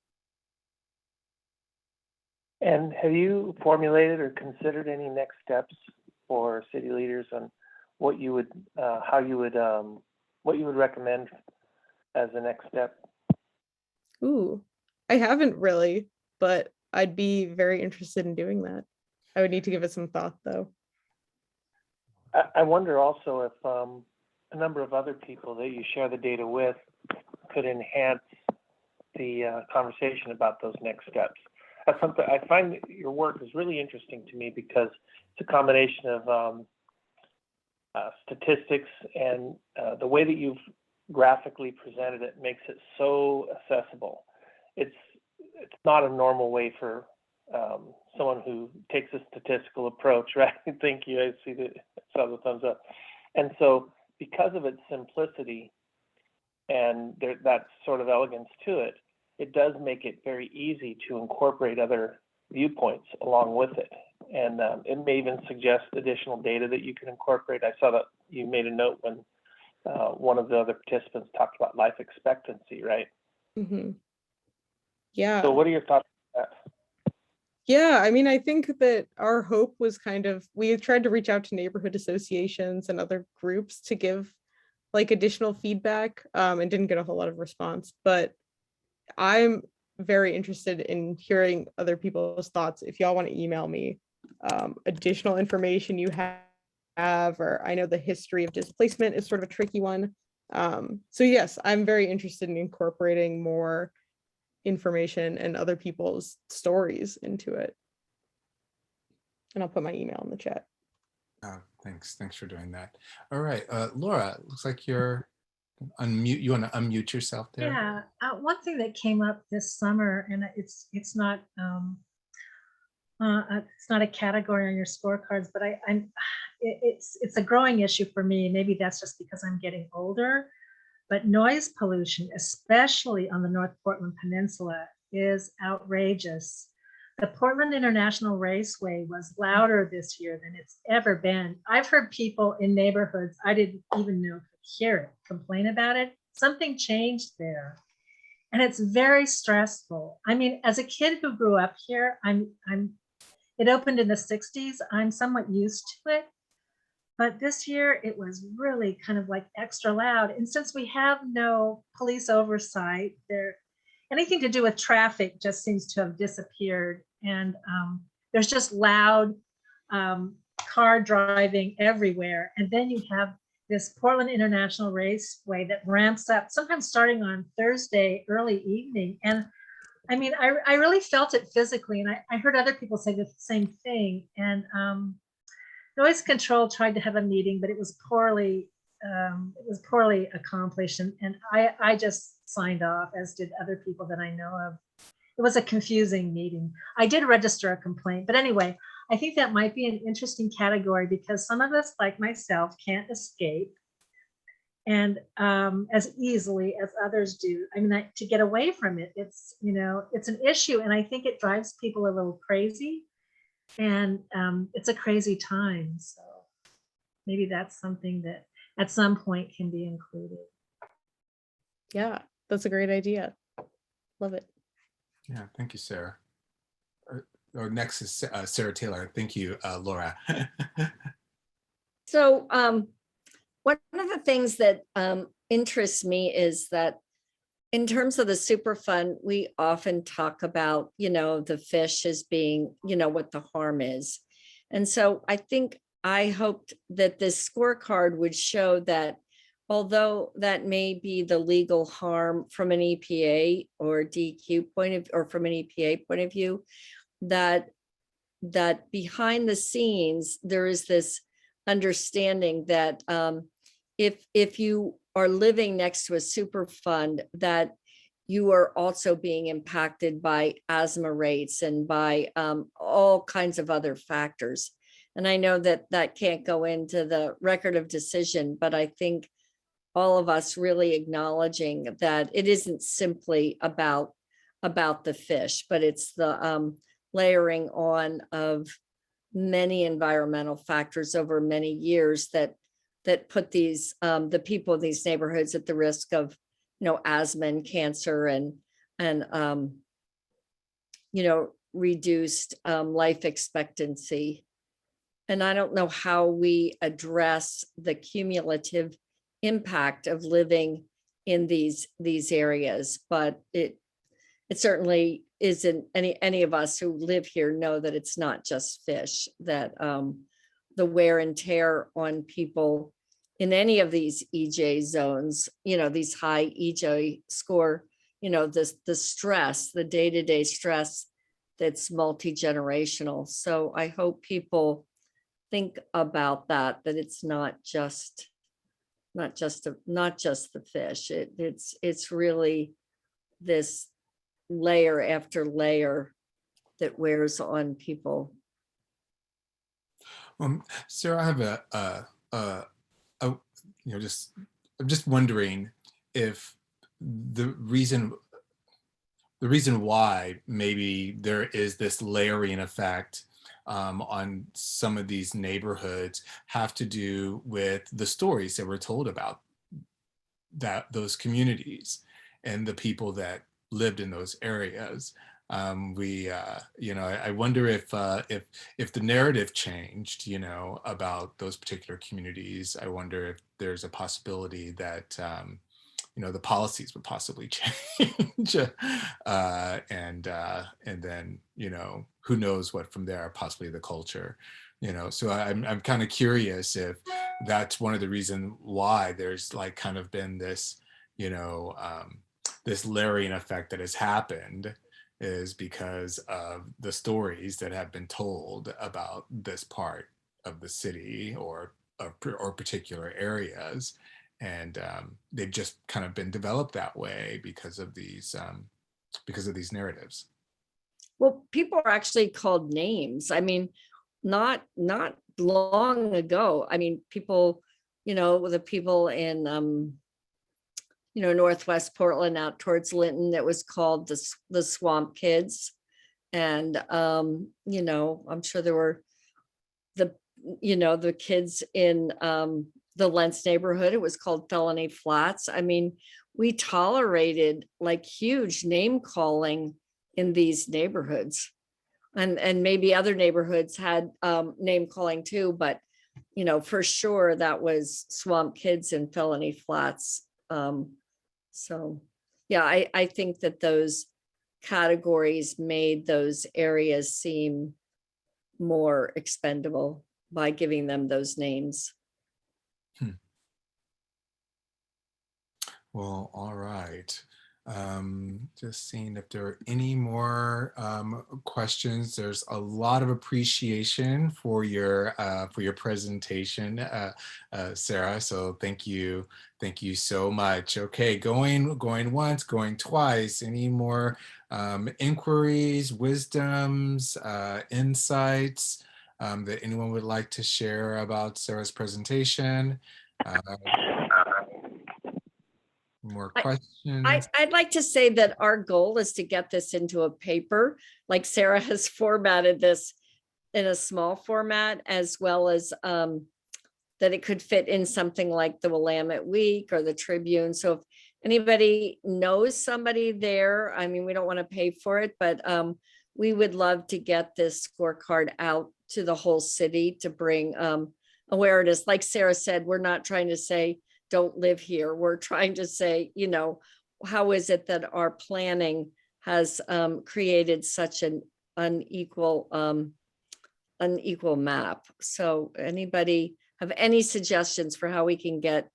And have you formulated or considered any next steps for city leaders on what you would, what you would recommend as the next step? Ooh, I haven't really, but I'd be very interested in doing that. I would need to give it some thought though. I wonder also if a number of other people that you share the data with could enhance the conversation about those next steps. That's something I find that your work is really interesting to me, because it's a combination of statistics, and the way that you've graphically presented it makes it so accessible. It's not a normal way for someone who takes a statistical approach, right? Thank you. I saw the thumbs up. And so because of its simplicity and that sort of elegance to it, it does make it very easy to incorporate other viewpoints along with it. And it may even suggest additional data that you can incorporate. I saw that you made a note when one of the other participants talked about life expectancy, right? Mm-hmm. Yeah. So what are your thoughts on that? Yeah, I mean, I think that our hope was we tried to reach out to neighborhood associations and other groups to give additional feedback and didn't get a whole lot of response, but I'm very interested in hearing other people's thoughts. If y'all want to email me additional information you have, or I know the history of displacement is sort of a tricky one. So yes, I'm very interested in incorporating more information and other people's stories into it. And I'll put my email in the chat. Thanks for doing that. All right, Laura, looks like you're unmute. You want to unmute yourself there? Yeah, one thing that came up this summer, and it's not a category on your scorecards, but it's a growing issue for me. Maybe that's just because I'm getting older, but noise pollution, especially on the North Portland Peninsula, is outrageous. The Portland International Raceway was louder this year than it's ever been. I've heard people in neighborhoods I didn't even know could hear it complain about it. Something changed there, and it's very stressful. I mean, as a kid who grew up here, it opened in the 60s. I'm somewhat used to it, but this year it was really kind of like extra loud. And since we have no police oversight, anything to do with traffic just seems to have disappeared. And there's just loud car driving everywhere. And then you have this Portland International Raceway that ramps up, sometimes starting on Thursday early evening. And I mean, I really felt it physically, and I heard other people say the same thing. And noise control tried to have a meeting, but it was poorly accomplished, and I just signed off, as did other people that I know of. It was a confusing meeting. I did register a complaint, but anyway, I think that might be an interesting category because some of us, like myself, can't escape and as easily as others do. I mean, to get away from it, it's an issue, and I think it drives people a little crazy, and it's a crazy time. So maybe that's something that at some point can be included. Yeah, that's a great idea. Love it. Yeah, thank you, Sarah. Or next is Sarah Taylor. Thank you, Laura. So one of the things that interests me is that in terms of the Superfund, we often talk about, the fish as being, what the harm is. And so I hoped that this scorecard would show that although that may be the legal harm from an EPA or DEQ point of, or from an EPA point of view, that behind the scenes, there is this understanding that if you are living next to a Superfund, that you are also being impacted by asthma rates and by all kinds of other factors. And I know that can't go into the record of decision, but I think all of us really acknowledging that it isn't simply about the fish, but it's the layering on of many environmental factors over many years that put these the people in these neighborhoods at the risk of asthma and cancer and reduced life expectancy. And I don't know how we address the cumulative impact of living in these areas, but it certainly isn't. Any of us who live here know that it's not just fish, that the wear and tear on people in any of these EJ zones, these high EJ score, the stress, the day-to-day stress that's multi-generational. So I hope people think about that it's not just the fish. It's really this layer after layer that wears on people. Sarah, I have I'm just wondering if the reason why maybe there is this layering effect on some of these neighborhoods have to do with the stories that were told about those communities and the people that lived in those areas. I wonder if the narrative changed, about those particular communities. I wonder if there's a possibility that the policies would possibly change, and then who knows what from there, possibly the culture, So I'm kind of curious if that's one of the reasons why there's like kind of been this this layering effect that has happened is because of the stories that have been told about this part of the city or particular areas. And they've just kind of been developed that way because of these narratives. Well, people are actually called names. I mean, not long ago. I mean, people, the people in Northwest Portland out towards Linton, that was called the Swamp Kids. And I'm sure there were the kids in the Lentz neighborhood, it was called Felony Flats. I mean, we tolerated like huge name calling in these neighborhoods. And maybe other neighborhoods had name calling too, but for sure that was Swamp Kids and Felony Flats. So yeah, I think that those categories made those areas seem more expendable by giving them those names. Well, all right. Just seeing if there are any more questions. There's a lot of appreciation for your presentation, Sarah. So thank you so much. Okay, going once, going twice. Any more inquiries, wisdoms, insights that anyone would like to share about Sarah's presentation? More questions? I'd like to say that our goal is to get this into a paper, like Sarah has formatted this in a small format, as well as that it could fit in something like the Willamette Week or the Tribune. So if anybody knows somebody there, I mean, we don't want to pay for it, but we would love to get this scorecard out to the whole city to bring awareness. Like Sarah said, we're not trying to say, don't live here. We're trying to say, how is it that our planning has created such an unequal map? So anybody have any suggestions for how we can get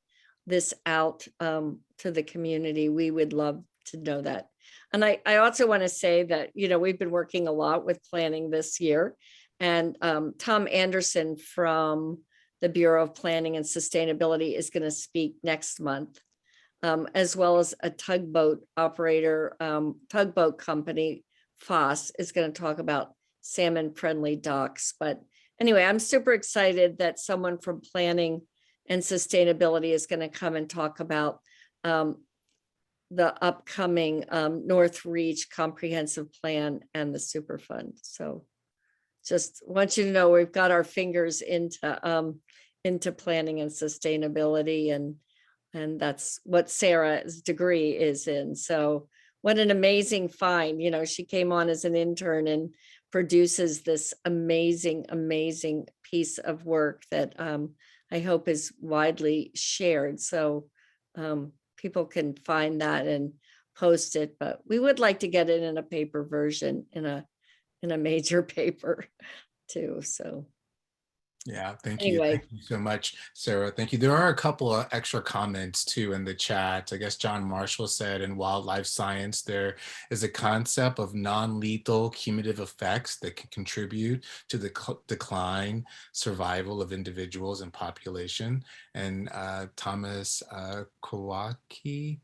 this out to the community? We would love to know that. And I also want to say that, we've been working a lot with planning this year, and Tom Anderson from the Bureau of Planning and Sustainability is going to speak next month, as well as a tugboat operator, tugboat company, Foss, is going to talk about salmon-friendly docks. But anyway, I'm super excited that someone from planning and sustainability is going to come and talk about the upcoming North Reach Comprehensive Plan and the Superfund. So just want you to know we've got our fingers into planning and sustainability, and that's what Sarah's degree is in. So what an amazing find. She came on as an intern and produces this amazing piece of work that I hope is widely shared. So people can find that and post it, but we would like to get it in a paper version, in a major paper too. So yeah, thank anyway. you. Thank you so much, Sarah. Thank you. There are a couple of extra comments too in the chat. I guess John Marshall said in wildlife science, there is a concept of non-lethal cumulative effects that can contribute to the decline, survival of individuals and population. And Thomas Kowaki,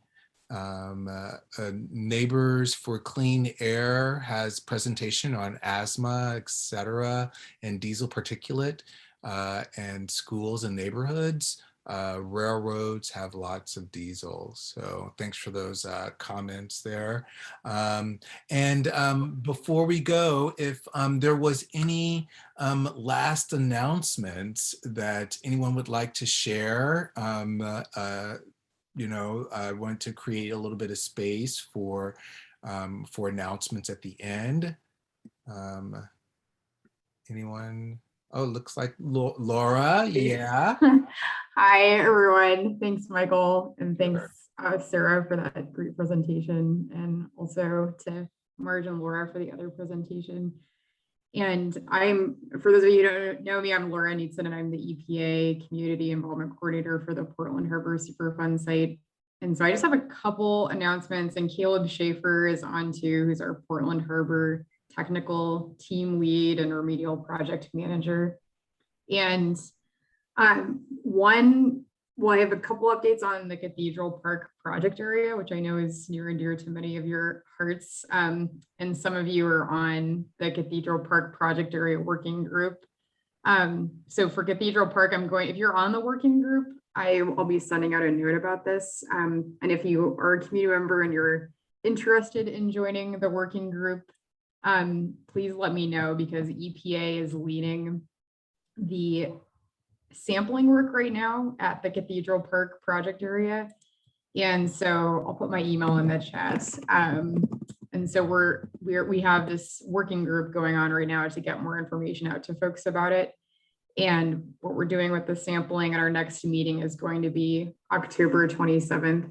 Neighbors for Clean Air has presentation on asthma, etc., and diesel particulate, and schools and neighborhoods. Railroads have lots of diesel. So thanks for those comments there. Before we go, if there was any last announcements that anyone would like to share, I want to create a little bit of space for announcements at the end. Anyone? Oh, looks like Laura. Yeah. Hi, everyone. Thanks, Michael. And thanks, Sarah, for that great presentation. And also to Marj and Laura for the other presentation. And for those of you who don't know me, I'm Laura Nietzsche, and I'm the EPA Community Involvement Coordinator for the Portland Harbor Superfund site. And so I just have a couple announcements, and Caleb Schaefer is on too, who's our Portland Harbor technical team lead and remedial project manager. And I have a couple updates on the Cathedral Park project area, which I know is near and dear to many of your hearts. And some of you are on the Cathedral Park project area working group. So for Cathedral Park, if you're on the working group, I'll be sending out a note about this. And if you are a community member and you're interested in joining the working group, please let me know, because EPA is leading the sampling work right now at the Cathedral Park project area. And so I'll put my email in the chat. And so we have this working group going on right now to get more information out to folks about it. And what we're doing with the sampling at our next meeting is going to be October 27th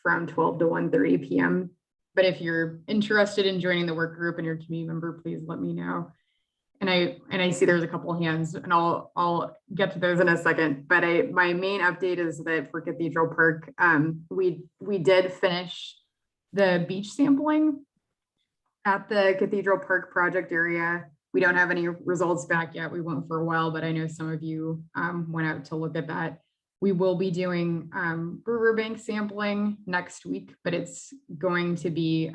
from 12 to 1:30 p.m. But if you're interested in joining the work group and you're a community member, please let me know. And I see there's a couple of hands, and I'll get to those in a second. But my main update is that for Cathedral Park, we did finish the beach sampling at the Cathedral Park project area. We don't have any results back yet. We won't for a while, but I know some of you went out to look at that. We will be doing riverbank sampling next week, but it's going to be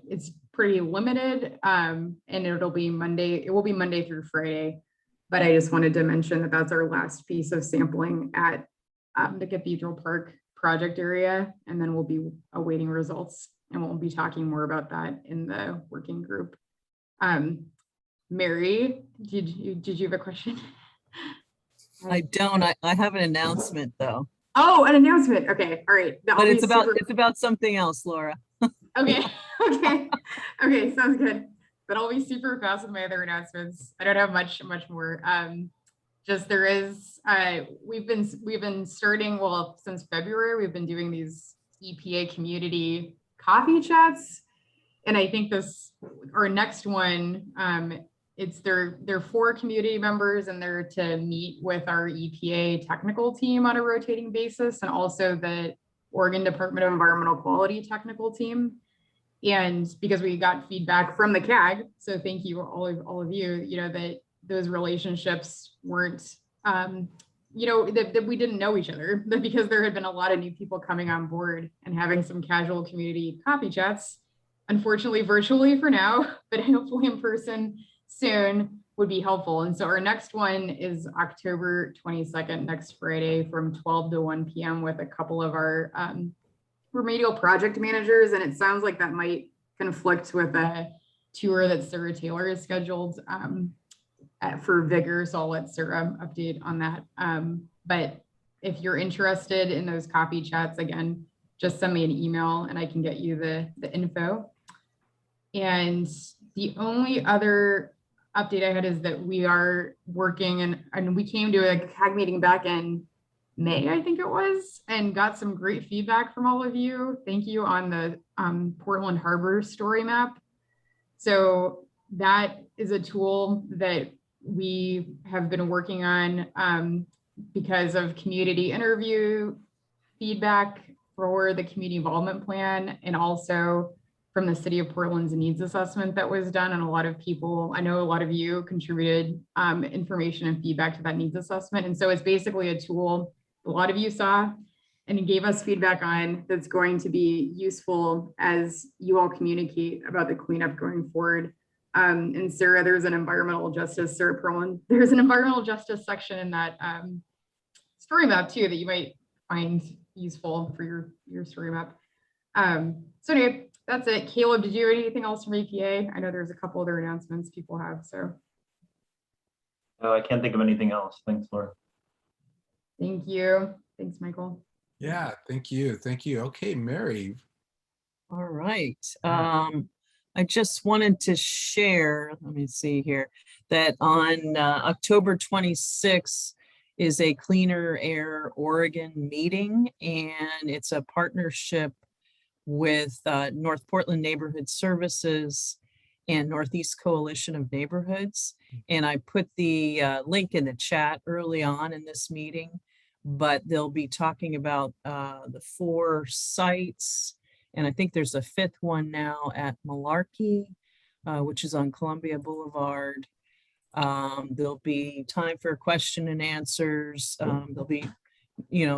it's pretty limited, and it'll be Monday. It will be Monday through Friday, but I just wanted to mention that that's our last piece of sampling at the Cathedral Park project area, and then we'll be awaiting results, and we'll be talking more about that in the working group. Mary, did you have a question? I don't. I have an announcement though. Oh, an announcement. Okay, all right. But it's about something else, Laura. Okay. Okay, sounds good. But I'll be super fast with my other announcements. I don't have much more. Just there is we've been starting, well, since February, we've been doing these EPA community coffee chats. And I think our next one, they're 4 community members, and they're to meet with our EPA technical team on a rotating basis, and also the Oregon Department of Environmental Quality technical team. And because we got feedback from the CAG, so thank you all of you, that those relationships weren't, that we didn't know each other, but because there had been a lot of new people coming on board and having some casual community coffee chats, unfortunately virtually for now, but hopefully in person soon would be helpful. And so our next one is October 22nd, next Friday, from 12 to 1 p.m. with a couple of our remedial project managers. And it sounds like that might conflict with a tour that Sarah Taylor is scheduled for Vigor. So I'll let Sarah update on that. But if you're interested in those coffee chats, again, just send me an email and I can get you the info. And the only other update I had is that we are working, and we came to a CAG meeting back in May, I think it was, and got some great feedback from all of you. Thank you on the Portland Harbor story map. So that is a tool that we have been working on because of community interview feedback for the community involvement plan, and also from the City of Portland's needs assessment that was done. And a lot of people, I know a lot of you contributed information and feedback to that needs assessment. And so it's basically a tool a lot of you saw and gave us feedback on that's going to be useful as you all communicate about the cleanup going forward. And Sarah, there's an environmental justice, Sarah Pearlman, there's an environmental justice section in that story map too that you might find useful for your story map. So anyway, that's it. Caleb, did you have anything else from EPA? I know there's a couple other announcements people have, so. No, I can't think of anything else. Thanks, Laura. Thank you. Thanks, Michael. Yeah, thank you. Thank you. Okay, Mary. All right. I just wanted to share, let me see here, that on October 26th is a Cleaner Air Oregon meeting, and it's a partnership with North Portland Neighborhood Services and Northeast Coalition of Neighborhoods. And I put the link in the chat early on in this meeting, but they'll be talking about the 4 sites. And I think there's a 5th one now at Malarkey, which is on Columbia Boulevard. There'll be time for question and answers. They'll be,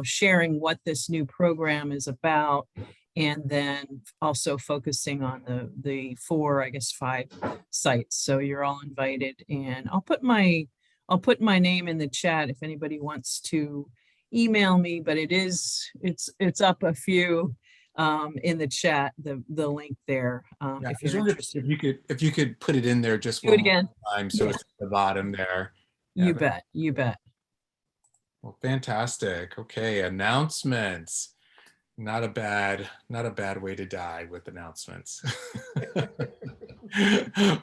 sharing what this new program is about, and then also focusing on the 4, I guess 5 sites. So you're all invited, and I'll put my name in the chat if anybody wants to email me, but it's up a few in the chat, the link there. Yeah, If you're interested. if you could put it in there just Do it one more again. time, so Yeah. it's at the bottom there. You bet. Well, fantastic. Okay, announcements. Not a bad way to die with announcements.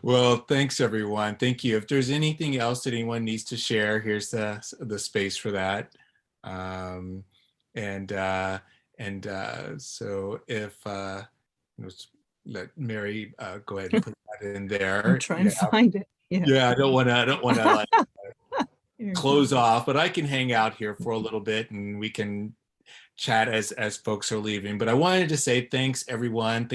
Well, thanks everyone. Thank you. If there's anything else that anyone needs to share, here's the space for that. So if let's let Mary go ahead and put that in there. I'm trying to find it. Yeah, I don't want to like close off, but I can hang out here for a little bit and we can chat as folks are leaving. But I wanted to say thanks everyone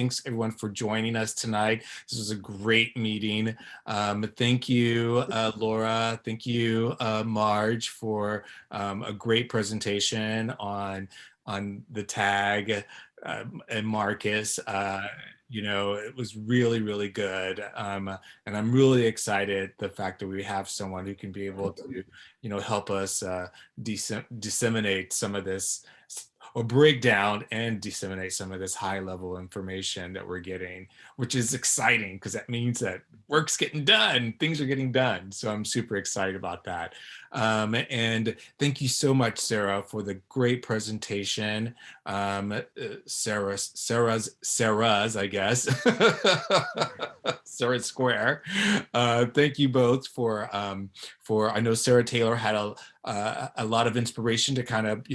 for joining us tonight. This was a great meeting. Thank you, Laura. Thank you, Marj, for a great presentation on the tag, and Marcus. It was really, really good. And I'm really excited the fact that we have someone who can be able to, help us disseminate some of this, or break down and disseminate some of this high level information that we're getting, which is exciting because that means that work's getting done, things are getting done. So I'm super excited about that. And thank you so much, Sarah, for the great presentation. Sarah's, I guess. Sarah Square. Thank you both for I know Sarah Taylor had a lot of inspiration to kind of,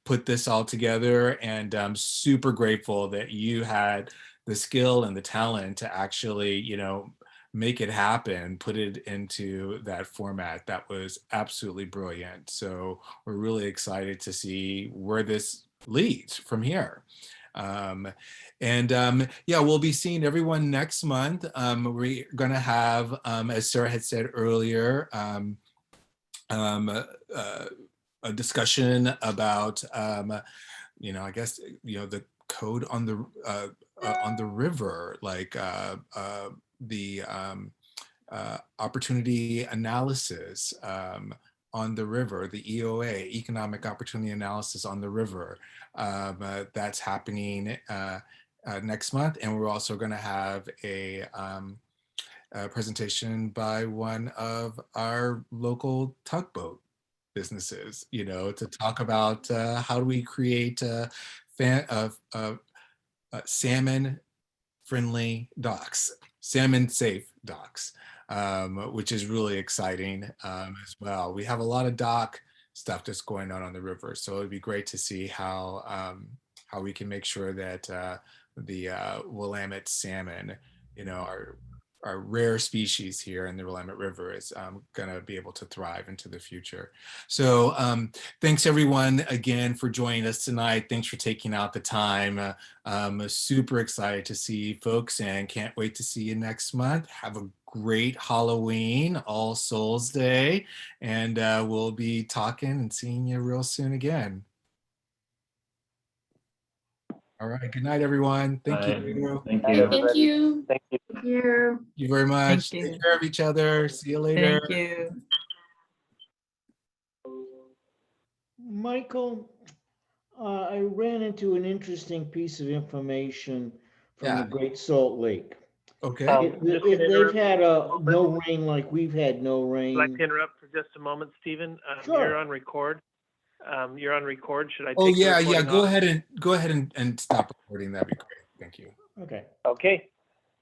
put this all together, and I'm super grateful that you had the skill and the talent to actually, make it happen, put it into that format. That was absolutely brilliant. So we're really excited to see where this leads from here. We'll be seeing everyone next month. We're going to have, as Sarah had said earlier, a discussion about, I guess, the code on the river, like the opportunity analysis on the river, the EOA, Economic Opportunity Analysis on the River. That's happening next month, and we're also going to have a presentation by one of our local tugboat businesses, to talk about how do we create salmon-friendly docks, salmon-safe docks, which is really exciting as well. We have a lot of dock stuff that's going on the river, so it'd be great to see how we can make sure that the Willamette salmon, our rare species here in the Willamette River, is going to be able to thrive into the future. So thanks everyone again for joining us tonight. Thanks for taking out the time. I'm super excited to see folks and can't wait to see you next month. Have a great Halloween, All Souls Day, and we'll be talking and seeing you real soon again. All right. Good night, everyone. Thank you. Thank you. Thank you. Thank you. Thank you. Thank you very much. Thank you. Take care of each other. See you later. Thank you. Michael, I ran into an interesting piece of information from the Great Salt Lake. Okay. They've had no rain like we've had no rain. I'd like to interrupt for just a moment, Stephen. Sure. You're on record. You're on record. Should I take Oh the yeah, recording Go off? ahead and stop recording. That'd be great. Thank you. Okay. Okay.